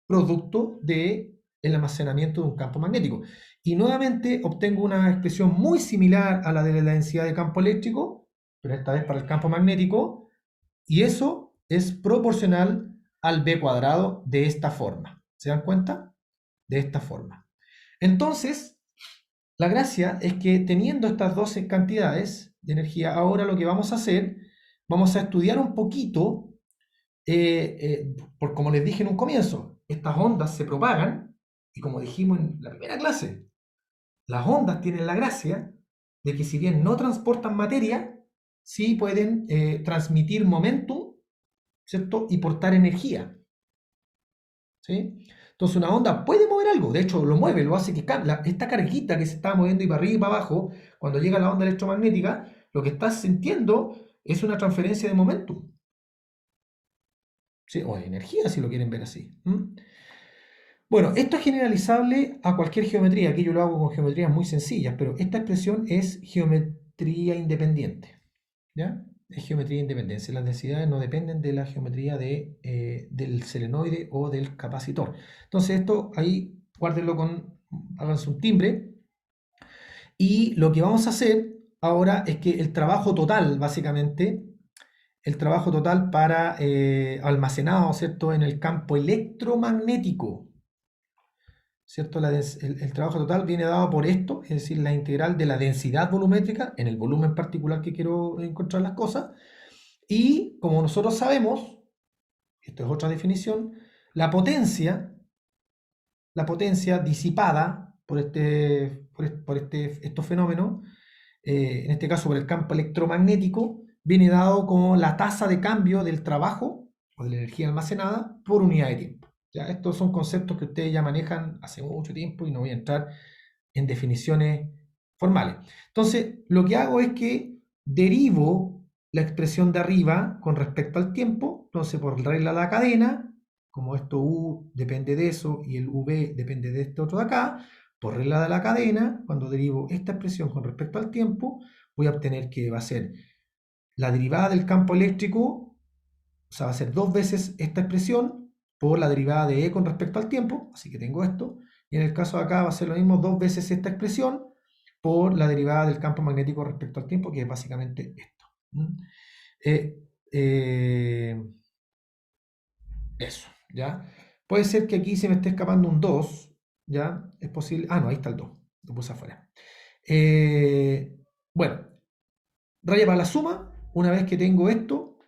producto del almacenamiento de un campo magnético. Y nuevamente obtengo una expresión muy similar a la de la densidad de campo eléctrico, pero esta vez para el campo magnético, y eso es proporcional al B cuadrado de esta forma. ¿Se dan cuenta? De esta forma. Entonces, la gracia es que teniendo estas dos cantidades de energía, ahora lo que vamos a hacer, vamos a estudiar un poquito, por como les dije en un comienzo, estas ondas se propagan, y como dijimos en la primera clase, las ondas tienen la gracia de que si bien no transportan materia, sí pueden transmitir momentum, ¿cierto? Y portar energía. ¿Sí? Entonces una onda puede mover algo, de hecho lo mueve, lo hace que esta carguita que se está moviendo y para arriba y para abajo, cuando llega la onda electromagnética, lo que estás sintiendo es una transferencia de momentum. ¿Sí? O de energía, si lo quieren ver así. Bueno, esto es generalizable a cualquier geometría. Aquí yo lo hago con geometrías muy sencillas, pero esta expresión es geometría independiente. ¿Ya? Es geometría independiente. Las densidades no dependen de la geometría del selenoide o del capacitor. Entonces esto ahí guárdenlo háganse un timbre. Y lo que vamos a hacer ahora es que el trabajo total, básicamente, el trabajo total para almacenado, ¿cierto?, en el campo electromagnético, ¿cierto? El trabajo total viene dado por esto, es decir, la integral de la densidad volumétrica en el volumen particular que quiero encontrar las cosas. Y como nosotros sabemos, esto es otra definición, la potencia disipada por estos fenómenos, en este caso por el campo electromagnético, viene dado como la tasa de cambio del trabajo o de la energía almacenada por unidad de tiempo. ¿Ya? Estos son conceptos que ustedes ya manejan hace mucho tiempo y no voy a entrar en definiciones formales. Entonces, lo que hago es que derivo la expresión de arriba con respecto al tiempo. Entonces, por regla de la cadena, como esto U depende de eso y el V depende de este otro de acá, por regla de la cadena, cuando derivo esta expresión con respecto al tiempo, voy a obtener que va a ser la derivada del campo eléctrico, o sea, va a ser 2 veces esta expresión por la derivada de E con respecto al tiempo, así que tengo esto, y en el caso de acá va a ser lo mismo, 2 veces esta expresión por la derivada del campo magnético respecto al tiempo, que es básicamente esto. Eso, ¿ya? Puede ser que aquí se me esté escapando un 2, ¿ya? Es posible. Ah, no, ahí está el 2, lo puse afuera. Bueno, raya para la suma, una vez que tengo esto,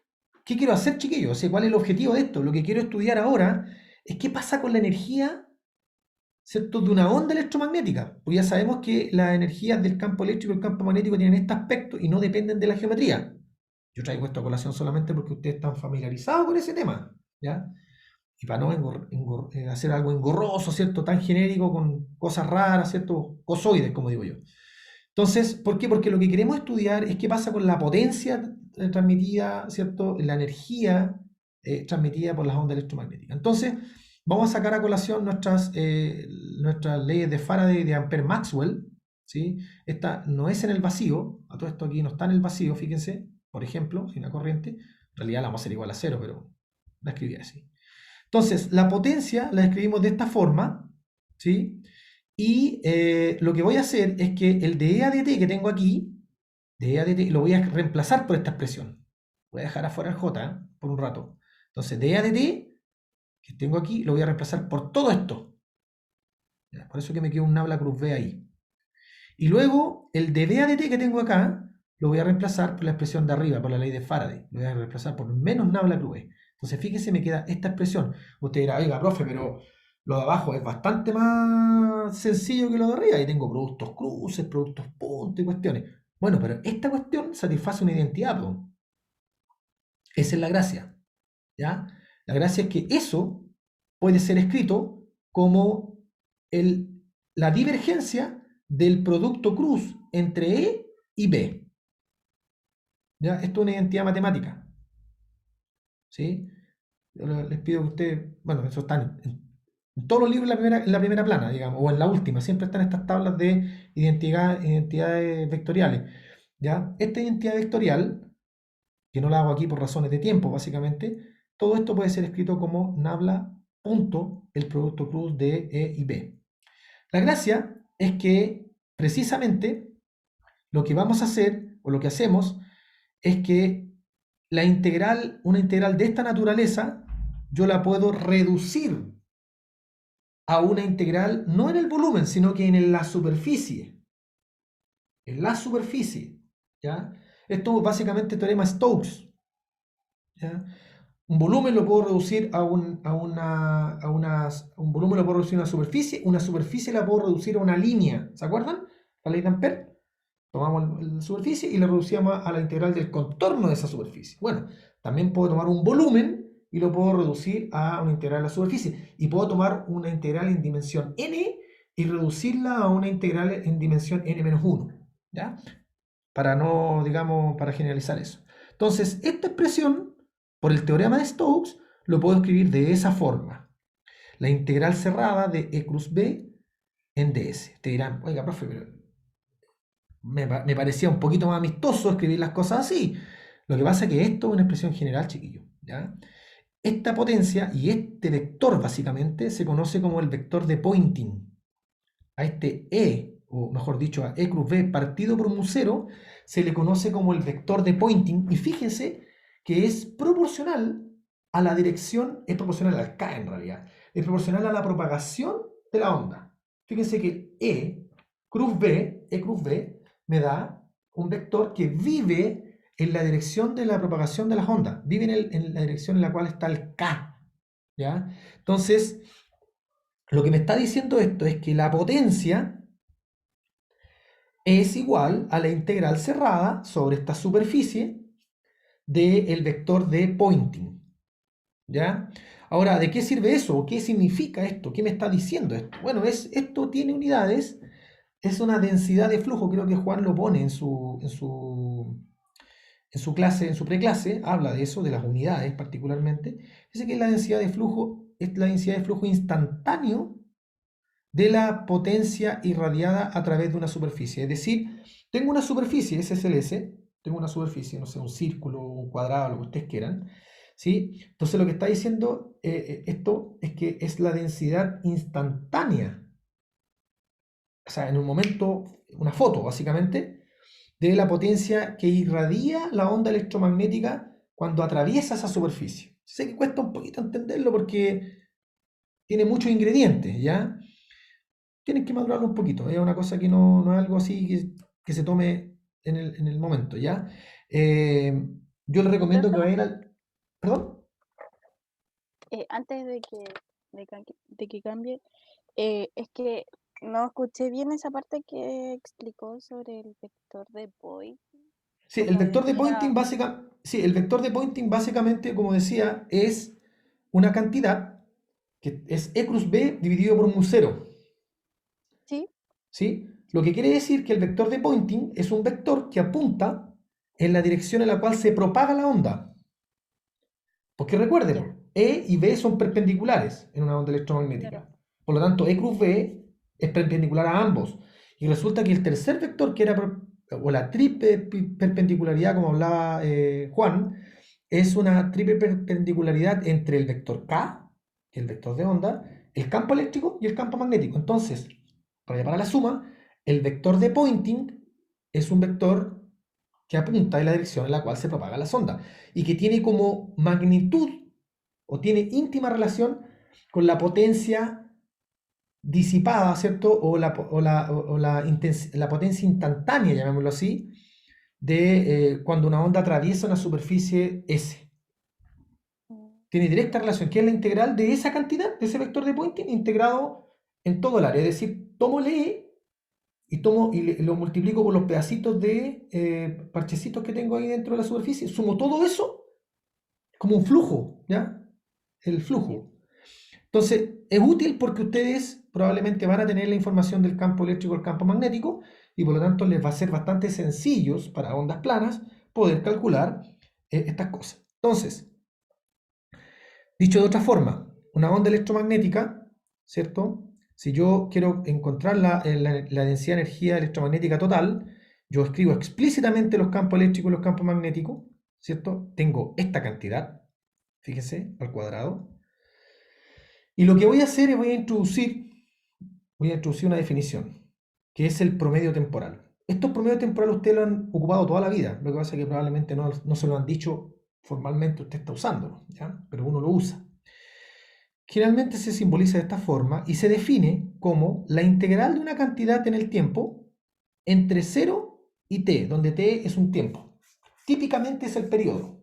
¿qué quiero hacer, chiquillos? O sea, ¿cuál es el objetivo de esto? Lo que quiero estudiar ahora es qué pasa con la energía ¿cierto? De una onda electromagnética. Pues ya sabemos que las energías del campo eléctrico y el campo magnético tienen este aspecto y no dependen de la geometría. Yo traigo esto a colación solamente porque ustedes están familiarizados con ese tema, ¿ya? Y para no hacer algo engorroso, ¿cierto? Tan genérico, con cosas raras, ¿cierto? Cosoides, como digo yo. Entonces, ¿por qué? Porque lo que queremos estudiar es qué pasa con la potencia transmitida, ¿cierto? La energía transmitida por las ondas electromagnéticas. Entonces, vamos a sacar a colación nuestras leyes de Faraday de Ampère-Maxwell, ¿sí? Esta no es en el vacío, a todo esto aquí no está en el vacío, fíjense, por ejemplo, si una corriente, en realidad la vamos a hacer igual a cero, pero la escribí así. Entonces, la potencia la escribimos de esta forma, ¿sí? Y lo que voy a hacer es que el de E a dt que tengo aquí, de E a dt, lo voy a reemplazar por esta expresión. Voy a dejar afuera el j por un rato. Entonces, de E a dt que tengo aquí, lo voy a reemplazar por todo esto. ¿Ya? Por eso que me queda un nabla cruz b ahí. Y luego, el de B a dt que tengo acá, lo voy a reemplazar por la expresión de arriba, por la ley de Faraday. Lo voy a reemplazar por menos nabla cruz b. Entonces, fíjese, me queda esta expresión. Usted dirá, oiga, profe, pero lo de abajo es bastante más sencillo que lo de arriba. Ahí tengo productos cruces, productos puntos y cuestiones. Bueno, pero esta cuestión satisface una identidad, ¿no? Esa es la gracia, ¿ya? La gracia es que eso puede ser escrito como la divergencia del producto cruz entre E y B. ¿Ya? Esto es una identidad matemática, ¿sí? Yo les pido que ustedes, bueno, eso está en todos los libros en la primera plana, digamos, o en la última, siempre están estas tablas de identidades vectoriales, ¿ya? Esta identidad vectorial, que no la hago aquí por razones de tiempo, básicamente, todo esto puede ser escrito como nabla punto el producto cruz de E y B. La gracia es que precisamente lo que vamos a hacer, o lo que hacemos, es que una integral de esta naturaleza, yo la puedo reducir a una integral no en el volumen, sino que en la superficie. En la superficie, ¿ya? Esto básicamente es teorema Stokes, ¿ya? Un volumen lo puedo reducir un volumen lo puedo reducir a una superficie la puedo reducir a una línea, ¿se acuerdan? La ley de Ampère. Tomamos la superficie y la reducíamos a la integral del contorno de esa superficie. Bueno, también puedo tomar un volumen y lo puedo reducir a una integral de la superficie. Y puedo tomar una integral en dimensión n y reducirla a una integral en dimensión n-1, ¿ya? Para no, digamos, para generalizar eso. Entonces, esta expresión, por el teorema de Stokes, lo puedo escribir de esa forma. La integral cerrada de E cruz B en ds. Te dirán, oiga, profe, pero me parecía un poquito más amistoso escribir las cosas así. Lo que pasa es que esto es una expresión general, chiquillo, ¿ya? Esta potencia y este vector, básicamente, se conoce como el vector de Poynting. A este E, o mejor dicho, a E cruz B partido por mu cero, se le conoce como el vector de Poynting. Y fíjense que es proporcional a la dirección, es proporcional al K en realidad, es proporcional a la propagación de la onda. Fíjense que E cruz B, me da un vector que vive en la dirección de la propagación de las ondas, vive en la dirección en la cual está el K, ¿ya? Entonces, lo que me está diciendo esto es que la potencia es igual a la integral cerrada sobre esta superficie del vector de Poynting, ¿ya? Ahora, ¿de qué sirve eso? ¿Qué significa esto? ¿Qué me está diciendo esto? Bueno, esto tiene unidades, es una densidad de flujo, creo que Juan lo pone en su clase, en su preclase, habla de eso, de las unidades particularmente. Dice que la densidad de flujo es la densidad de flujo instantáneo de la potencia irradiada a través de una superficie. Es decir, tengo una superficie, ese es el S, tengo una superficie, no sé, un círculo, un cuadrado, lo que ustedes quieran, ¿sí? Entonces lo que está diciendo esto es que es la densidad instantánea, o sea, en un momento, una foto básicamente, de la potencia que irradia la onda electromagnética cuando atraviesa esa superficie. Sé que cuesta un poquito entenderlo porque tiene muchos ingredientes, ¿ya? Tienen que madurarlo un poquito, es una cosa que no es algo así que se tome en el momento, ¿ya? Yo les recomiendo que vayan al... ¿Perdón? Antes de que cambie, Es que no escuché bien esa parte que explicó sobre el vector de Boyd, Sí, el como de vector de que Poynting era, sí, el vector de Poynting básicamente, como decía, es una cantidad que es E cruz B dividido por mu cero. sí, ¿Sí? Lo que quiere decir que el vector de Poynting es un vector que apunta en la dirección en la cual se propaga la onda. Porque recuerde, ya, E y B son perpendiculares en una onda claro. electromagnética. Por lo tanto, E cruz B es perpendicular a ambos. Y resulta que el tercer vector, que era, o la triple perpendicularidad, como hablaba Juan, es una triple perpendicularidad entre el vector K, que es el vector de onda, el campo eléctrico y el campo magnético. Entonces, para la suma, el vector de Poynting es un vector que apunta en la dirección en la cual se propaga la sonda y que tiene como magnitud o tiene íntima relación con la potencia disipada, ¿cierto? La potencia instantánea, llamémoslo así, de cuando una onda atraviesa una superficie S. Mm, Tiene directa relación, que es la integral de esa cantidad, de ese vector de Poynting, integrado en todo el área. Es decir, tomo el E y lo multiplico por los pedacitos de parchecitos que tengo ahí dentro de la superficie, sumo todo eso como un flujo, ¿ya? El sí, flujo. Entonces, es útil porque ustedes probablemente van a tener la información del campo eléctrico y el campo magnético y por lo tanto les va a ser bastante sencillos para ondas planas poder calcular estas cosas. Entonces, dicho de otra forma, una onda electromagnética, ¿cierto? Si yo quiero encontrar la densidad de energía electromagnética total, yo escribo explícitamente los campos eléctricos y los campos magnéticos, ¿cierto? Tengo esta cantidad, fíjense, al cuadrado. Y lo que voy a hacer es voy a introducir una definición, que es el promedio temporal. Estos promedios temporales ustedes lo han ocupado toda la vida, lo que pasa es que probablemente no se lo han dicho formalmente, usted está usándolo, ¿ya? Pero uno lo usa. Generalmente se simboliza de esta forma y se define como la integral de una cantidad en el tiempo entre 0 y t, donde t es un tiempo. Típicamente es el periodo.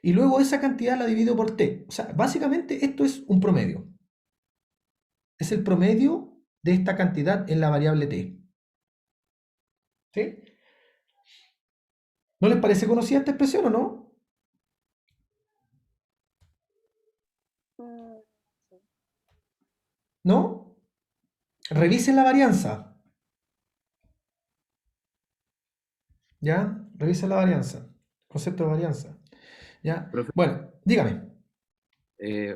Y luego esa cantidad la divido por t. O sea, básicamente esto es un promedio. Es el promedio de esta cantidad en la variable t. ¿Sí? ¿No les parece conocida esta expresión o no? mm, sí. ¿No? Revisen la varianza. ¿Ya? Revisen la varianza. Concepto de varianza. ¿Ya? Profe, Bueno, dígame.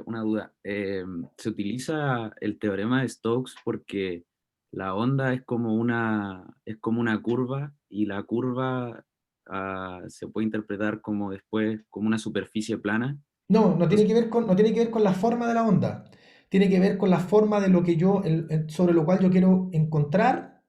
una duda. ¿Se utiliza el teorema de Stokes porque la onda es como una curva y la curva se puede interpretar como después como una superficie plana? No tiene Entonces, que ver no tiene que ver con la forma de la onda. Tiene que ver con la forma de lo que sobre lo cual yo quiero encontrar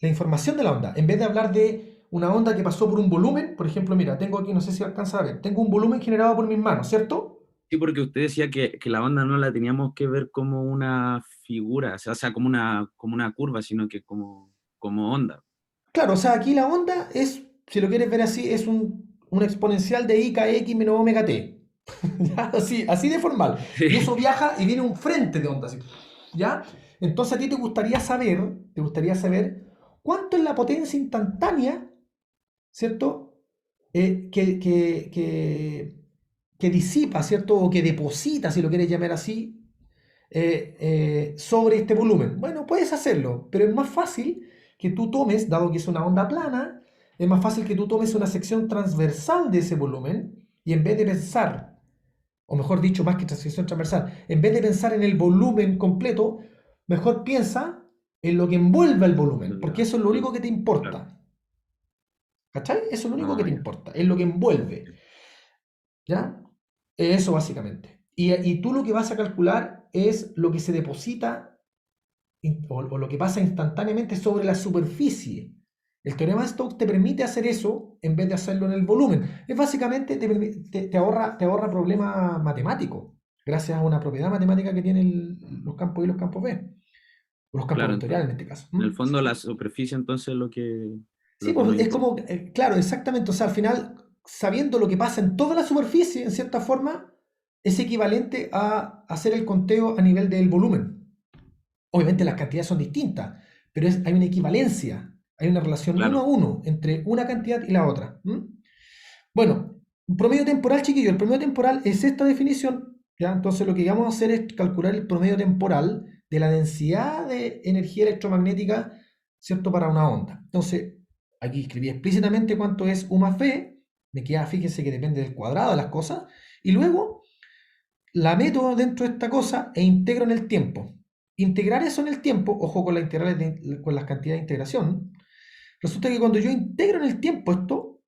la información de la onda. En vez de hablar de una onda que pasó por un volumen, por ejemplo, mira, tengo aquí, no sé si alcanza a ver, tengo un volumen generado por mis manos, ¿cierto? sí, porque usted decía que la onda no la teníamos que ver como una figura, o sea, como una curva, sino que como onda. Claro, o sea, aquí la onda es, si lo quieres ver así, es un exponencial de I k x menos omega t. ¿Ya? Así de formal. Y eso viaja y viene un frente de onda, así. ¿Ya? Entonces a ti te gustaría saber cuánto es la potencia instantánea, ¿cierto? Que disipa, ¿cierto? O que deposita, si lo quieres llamar así, sobre este volumen. Bueno, puedes hacerlo, pero es más fácil que tú tomes, dado que es una onda plana, es más fácil que tú tomes una sección transversal de ese volumen y en vez de pensar, o mejor dicho, más que sección transversal, en vez de pensar en el volumen completo, mejor piensa en lo que envuelve el volumen, porque eso es lo único que te Claro. importa. ¿Cachai? Eso es lo único que Ah, te ya. importa, es lo que envuelve. ¿Ya? Eso básicamente. Y tú lo que vas a calcular es lo que se deposita o lo que pasa instantáneamente sobre la superficie. El teorema de Stokes te permite hacer eso en vez de hacerlo en el volumen. Es básicamente te ahorra problemas matemáticos, gracias a una propiedad matemática que tienen los campos y los campos B, o los campos Claro, vectoriales en este caso. en el ¿Mm? fondo la superficie entonces es Sí, lo que pues nos es importa. como, claro, exactamente. O sea, al final, sabiendo lo que pasa en toda la superficie, en cierta forma, es equivalente a hacer el conteo a nivel del volumen. Obviamente las cantidades son distintas, pero hay una equivalencia, hay una relación Claro. 1 a 1 entre una cantidad y la otra. Bueno, un promedio temporal, chiquillo, el promedio temporal es esta definición, ¿ya? Entonces lo que vamos a hacer es calcular el promedio temporal de la densidad de energía electromagnética, ¿cierto? Para una onda. Entonces, aquí escribí explícitamente cuánto es U más V, me queda, fíjense que depende del cuadrado de las cosas, y luego la meto dentro de esta cosa e integro en el tiempo. Integrar eso en el tiempo, ojo con las integrales con las cantidades de integración, resulta que cuando yo integro en el tiempo esto,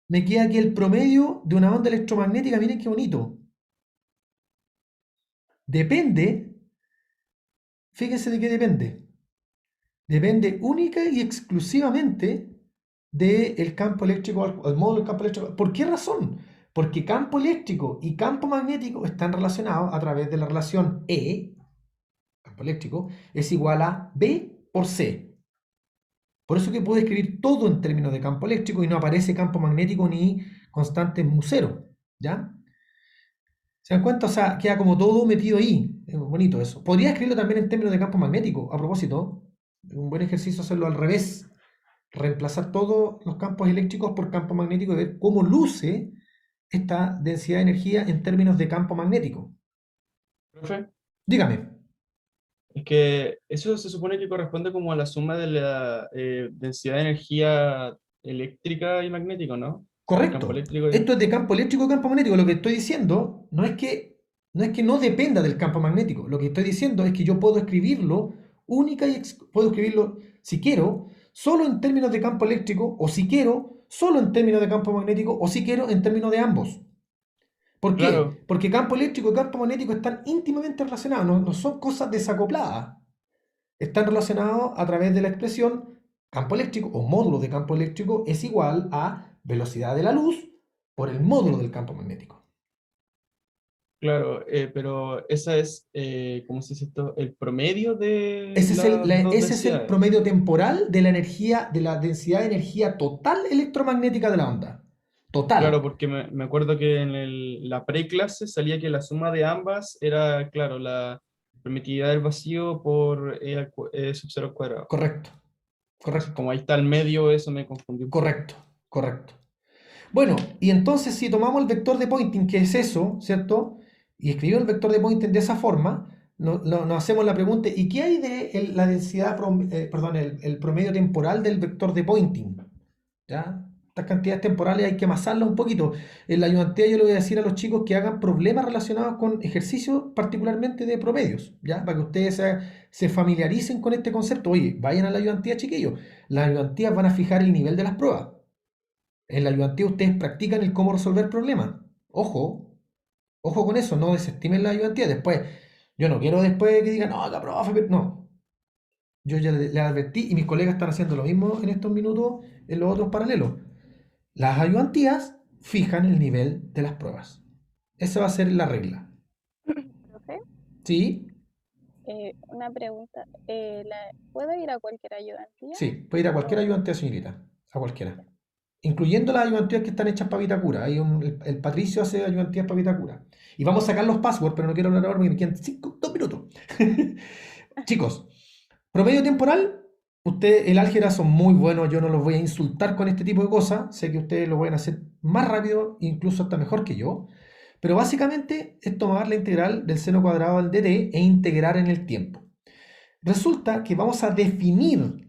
me queda aquí el promedio de una onda electromagnética, miren qué bonito. Depende, fíjense de qué depende. Depende única y exclusivamente del campo eléctrico, al módulo del campo eléctrico. ¿Por qué razón? Porque campo eléctrico y campo magnético están relacionados a través de la relación E, campo eléctrico, es igual a B por C. Por eso que puedo escribir todo en términos de campo eléctrico y no aparece campo magnético ni constante mu cero, ¿ya? ¿Se dan cuenta? O sea, queda como todo metido ahí. Es bonito eso. Podría escribirlo también en términos de campo magnético. A propósito, un buen ejercicio hacerlo al revés. Reemplazar todos los campos eléctricos por campo magnético y ver cómo luce esta densidad de energía en términos de campo magnético. Profe, Dígame. es que eso se supone que corresponde como a la suma de la densidad de energía eléctrica y magnético, ¿no? El campo Correcto. eléctrico y... Esto es de campo eléctrico y campo magnético. Lo que estoy diciendo no es que no dependa del campo magnético. Lo que estoy diciendo es que yo puedo escribirlo puedo escribirlo, si quiero, solo en términos de campo eléctrico, o si quiero, solo en términos de campo magnético, o si quiero, en términos de ambos. ¿Por qué? Claro, Porque campo eléctrico y campo magnético están íntimamente relacionados, no son cosas desacopladas. Están relacionados a través de la expresión campo eléctrico o módulo de campo eléctrico es igual a velocidad de la luz por el módulo del campo magnético. claro, pero esa es, ¿cómo se dice esto? El promedio de Ese es el, las dos ese es el densidades. promedio temporal de la energía, de la densidad de energía total electromagnética de la onda. Total. Claro, porque me acuerdo que en la preclase salía que la suma de ambas era, claro, la permitividad del vacío por E sub 0 al cuadrado. Correcto. Correcto. Como ahí está el medio, eso me confundió un poco. Correcto. Correcto. Bueno, y entonces si tomamos el vector de Poynting, que es eso, ¿cierto? Y escribimos el vector de Poynting de esa forma, nos hacemos la pregunta, ¿y qué hay de la densidad, perdón, el promedio temporal del vector de Poynting? ¿Ya? Estas cantidades temporales hay que amasarlas un poquito. En la ayudantía yo le voy a decir a los chicos que hagan problemas relacionados con ejercicios, particularmente de promedios, ¿ya? Para que ustedes se familiaricen con este concepto. Oye, vayan a la ayudantía, chiquillos. Las ayudantías van a fijar el nivel de las pruebas. En la ayudantía ustedes practican el cómo resolver problemas. Ojo, ojo con eso, no desestimen la ayudantía. Después, yo no quiero después que digan, no, la profe, no. Yo ya le advertí y mis colegas están haciendo lo mismo en estos minutos en los otros paralelos. Las ayudantías fijan el nivel de las pruebas. Esa va a ser la regla. Profe, ¿Sí? una pregunta. ¿Puedo ir a cualquier ayudantía? Sí, puede ir a cualquier ayudantía, señorita. A cualquiera. Incluyendo las ayudantías que están hechas para Vitacura. El Patricio hace ayudantías para Vitacura. Y vamos a sacar los passwords, pero no quiero hablar ahora porque me quedan 2 minutos. Chicos, promedio temporal. Ustedes, el álgebra son muy buenos, yo no los voy a insultar con este tipo de cosas. Sé que ustedes lo pueden hacer más rápido, incluso hasta mejor que yo. Pero básicamente es tomar la integral del seno cuadrado del dt e integrar en el tiempo. Resulta que vamos a definir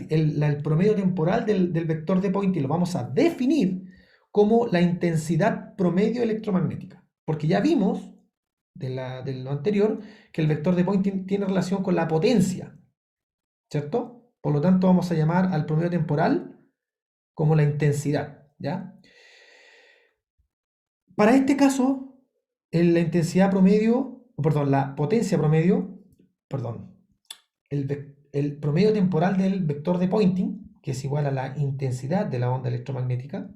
el promedio temporal del vector de Poynting, lo vamos a definir como la intensidad promedio electromagnética. Porque ya vimos de lo anterior que el vector de Poynting tiene relación con la potencia, ¿cierto? Por lo tanto, vamos a llamar al promedio temporal como la intensidad, ¿ya? Para este caso, la intensidad promedio, perdón, la potencia promedio, perdón, el promedio temporal del vector de Poynting, que es igual a la intensidad de la onda electromagnética,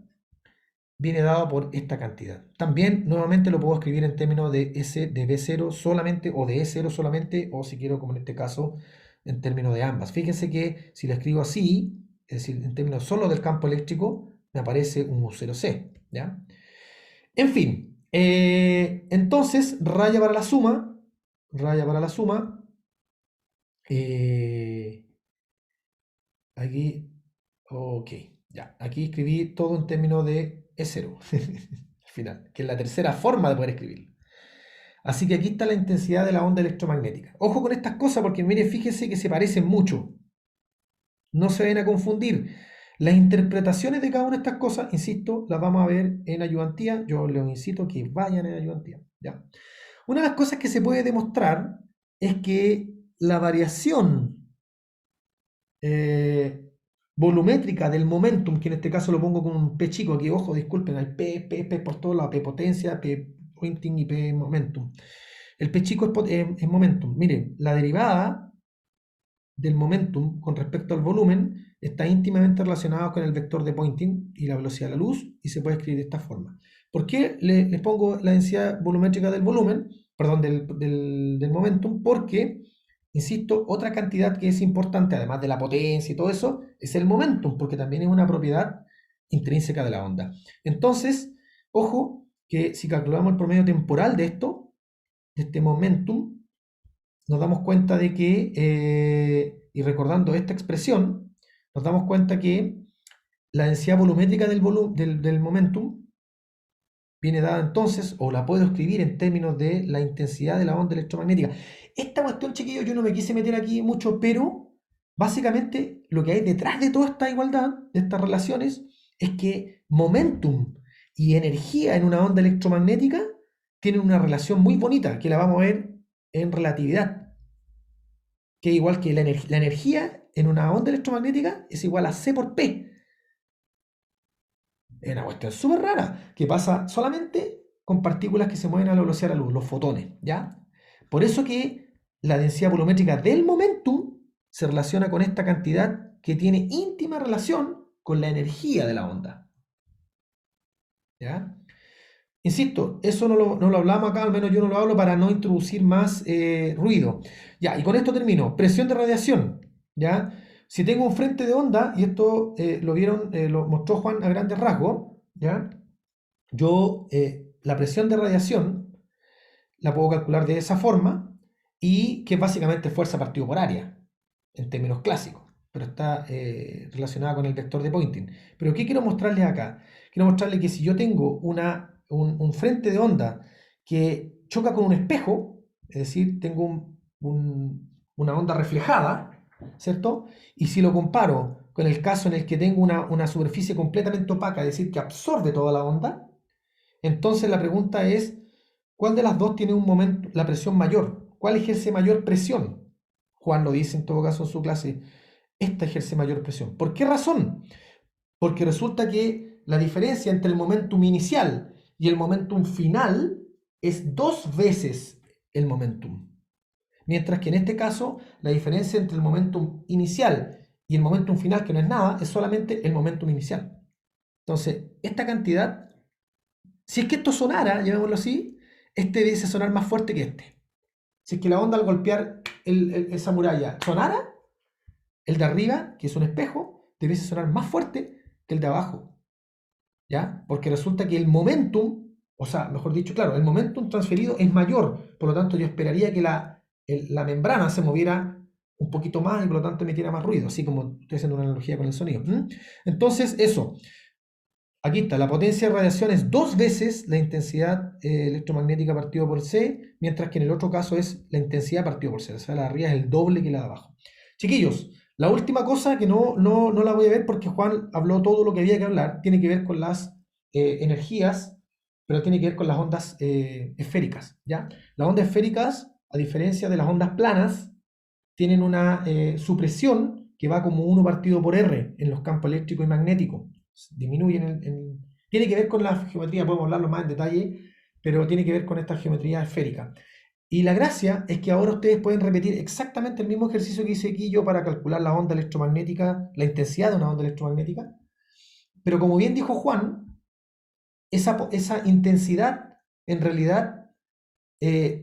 viene dado por esta cantidad. También, nuevamente, lo puedo escribir en términos de S de B0 solamente, o de E0 solamente, o si quiero, como en este caso, en términos de ambas. Fíjense que si lo escribo así, es decir, en términos solo del campo eléctrico, me aparece un U0C, ¿ya? En fin, entonces, raya para la suma, Eh, aquí, ok, ya. Aquí escribí todo en términos de E0 al final, que es la tercera forma de poder escribirlo. Así que aquí está la intensidad de la onda electromagnética. Ojo con estas cosas porque, mire, fíjense que se parecen mucho. No se vayan a confundir. Las interpretaciones de cada una de estas cosas, insisto, las vamos a ver en ayudantía. Yo les incito a que vayan en ayudantía. ¿Ya? Una de las cosas que se puede demostrar es que la variación volumétrica del momentum, que en este caso lo pongo con un P chico, aquí ojo, disculpen, hay P por todo lado, P potencia, P pointing y P momentum. El P chico es momentum. Miren, la derivada del momentum con respecto al volumen está íntimamente relacionada con el vector de Poynting y la velocidad de la luz, y se puede escribir de esta forma. ¿Por qué les pongo la densidad volumétrica del volumen, perdón, del momentum? Porque, insisto, otra cantidad que es importante, además de la potencia y todo eso, es el momentum, porque también es una propiedad intrínseca de la onda. Entonces, ojo, que si calculamos el promedio temporal de esto, de este momentum, nos damos cuenta de que, y recordando esta expresión, nos damos cuenta que la densidad volumétrica del momentum viene dada entonces, o la puedo escribir en términos de la intensidad de la onda electromagnética. Esta cuestión, chiquillos, yo no me quise meter aquí mucho, pero básicamente lo que hay detrás de toda esta igualdad, de estas relaciones, es que momentum y energía en una onda electromagnética tienen una relación muy bonita, que la vamos a ver en relatividad, que es igual que la energía en una onda electromagnética es igual a C por P. Es una cuestión súper rara, que pasa solamente con partículas que se mueven a la velocidad de la luz, los fotones, ¿ya? Por eso que la densidad volumétrica del momentum se relaciona con esta cantidad que tiene íntima relación con la energía de la onda, ¿ya? Insisto, eso no lo hablamos acá, al menos yo no lo hablo para no introducir más ruido. Ya, y con esto termino. Presión de radiación, ¿ya? Si tengo un frente de onda, y esto lo vieron, lo mostró Juan a grandes rasgos, ¿ya? Yo la presión de radiación la puedo calcular de esa forma, y que es básicamente fuerza partido por área, en términos clásicos, pero está relacionada con el vector de Poynting. Pero ¿qué quiero mostrarles acá? Quiero mostrarles que si yo tengo un frente de onda que choca con un espejo, es decir, tengo una onda reflejada, ¿cierto? Y si lo comparo con el caso en el que tengo una superficie completamente opaca, es decir, que absorbe toda la onda, entonces la pregunta es, ¿cuál de las dos tiene un momento, la presión mayor? ¿Cuál ejerce mayor presión? Juan lo dice en todo caso en su clase, esta ejerce mayor presión. ¿Por qué razón? Porque resulta que la diferencia entre el momentum inicial y el momentum final es 2 veces el momentum. Mientras que en este caso, la diferencia entre el momentum inicial y el momentum final, que no es nada, es solamente el momentum inicial. Entonces, esta cantidad, si es que esto sonara, llamémoslo así, este debe sonar más fuerte que este. Si es que la onda al golpear esa muralla sonara, el de arriba, que es un espejo, debiese sonar más fuerte que el de abajo, ¿ya? Porque resulta que el momentum, o sea, mejor dicho, claro, el momentum transferido es mayor, por lo tanto yo esperaría que la membrana se moviera un poquito más y por lo tanto emitiera más ruido, así como estoy haciendo una analogía con el sonido. Entonces, eso, aquí está, la potencia de radiación es 2 veces la intensidad electromagnética partido por C, mientras que en el otro caso es la intensidad partido por C, o sea, la de arriba es el doble que la de abajo. Chiquillos, la última cosa que no la voy a ver porque Juan habló todo lo que había que hablar, tiene que ver con las energías, pero tiene que ver con las ondas esféricas, ¿ya? Las ondas esféricas, a diferencia de las ondas planas, tienen una supresión que va como 1 partido por R en los campos eléctrico y magnético. Disminuyen tiene que ver con la geometría, podemos hablarlo más en detalle, pero tiene que ver con esta geometría esférica. Y la gracia es que ahora ustedes pueden repetir exactamente el mismo ejercicio que hice aquí yo para calcular la onda electromagnética, la intensidad de una onda electromagnética, pero como bien dijo Juan, esa intensidad en realidad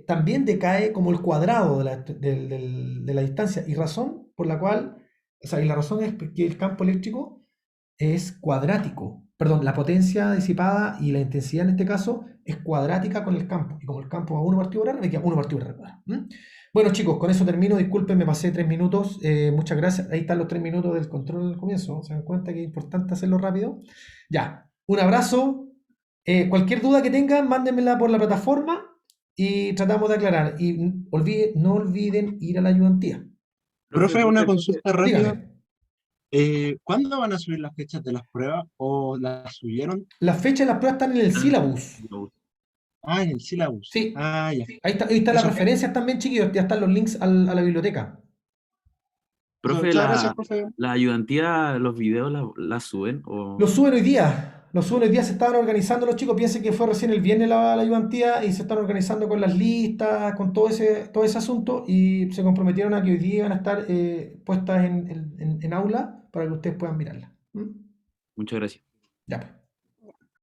también decae como el cuadrado de la distancia, y razón por la cual, o sea, y la razón es que el campo eléctrico es cuadrático, perdón, la potencia disipada y la intensidad en este caso es cuadrática con el campo, y como el campo va 1 partido por R, me queda 1 partido por R cuadrado. Bueno, chicos, con eso termino. Disculpen, me pasé 3 minutos. Muchas gracias. Ahí están los 3 minutos del control al comienzo. ¿Se dan cuenta que es importante hacerlo rápido? Ya, un abrazo. Cualquier duda que tengan, mándenmela por la plataforma y tratamos de aclarar. Y no olviden ir a la ayudantía. Profe, una consulta rápida. Dígame. ¿Cuándo van a subir las fechas de las pruebas o las subieron? Las fechas de las pruebas están en el syllabus. Ah, en el syllabus. Sí. Ah, ya. Ahí están las Eso. referencias también, chiquillos. Ya están los links a la biblioteca. Profe, Muchas gracias, profe. la ayudantía, los videos la suben o Los suben hoy día. Los suben hoy día, se estaban organizando los chicos. Piensen que fue recién el viernes la ayudantía y se están organizando con las listas, con todo ese asunto y se comprometieron a que hoy día van a estar puestas en aula para que ustedes puedan mirarlas. ¿Mm? muchas gracias. Ya, pues.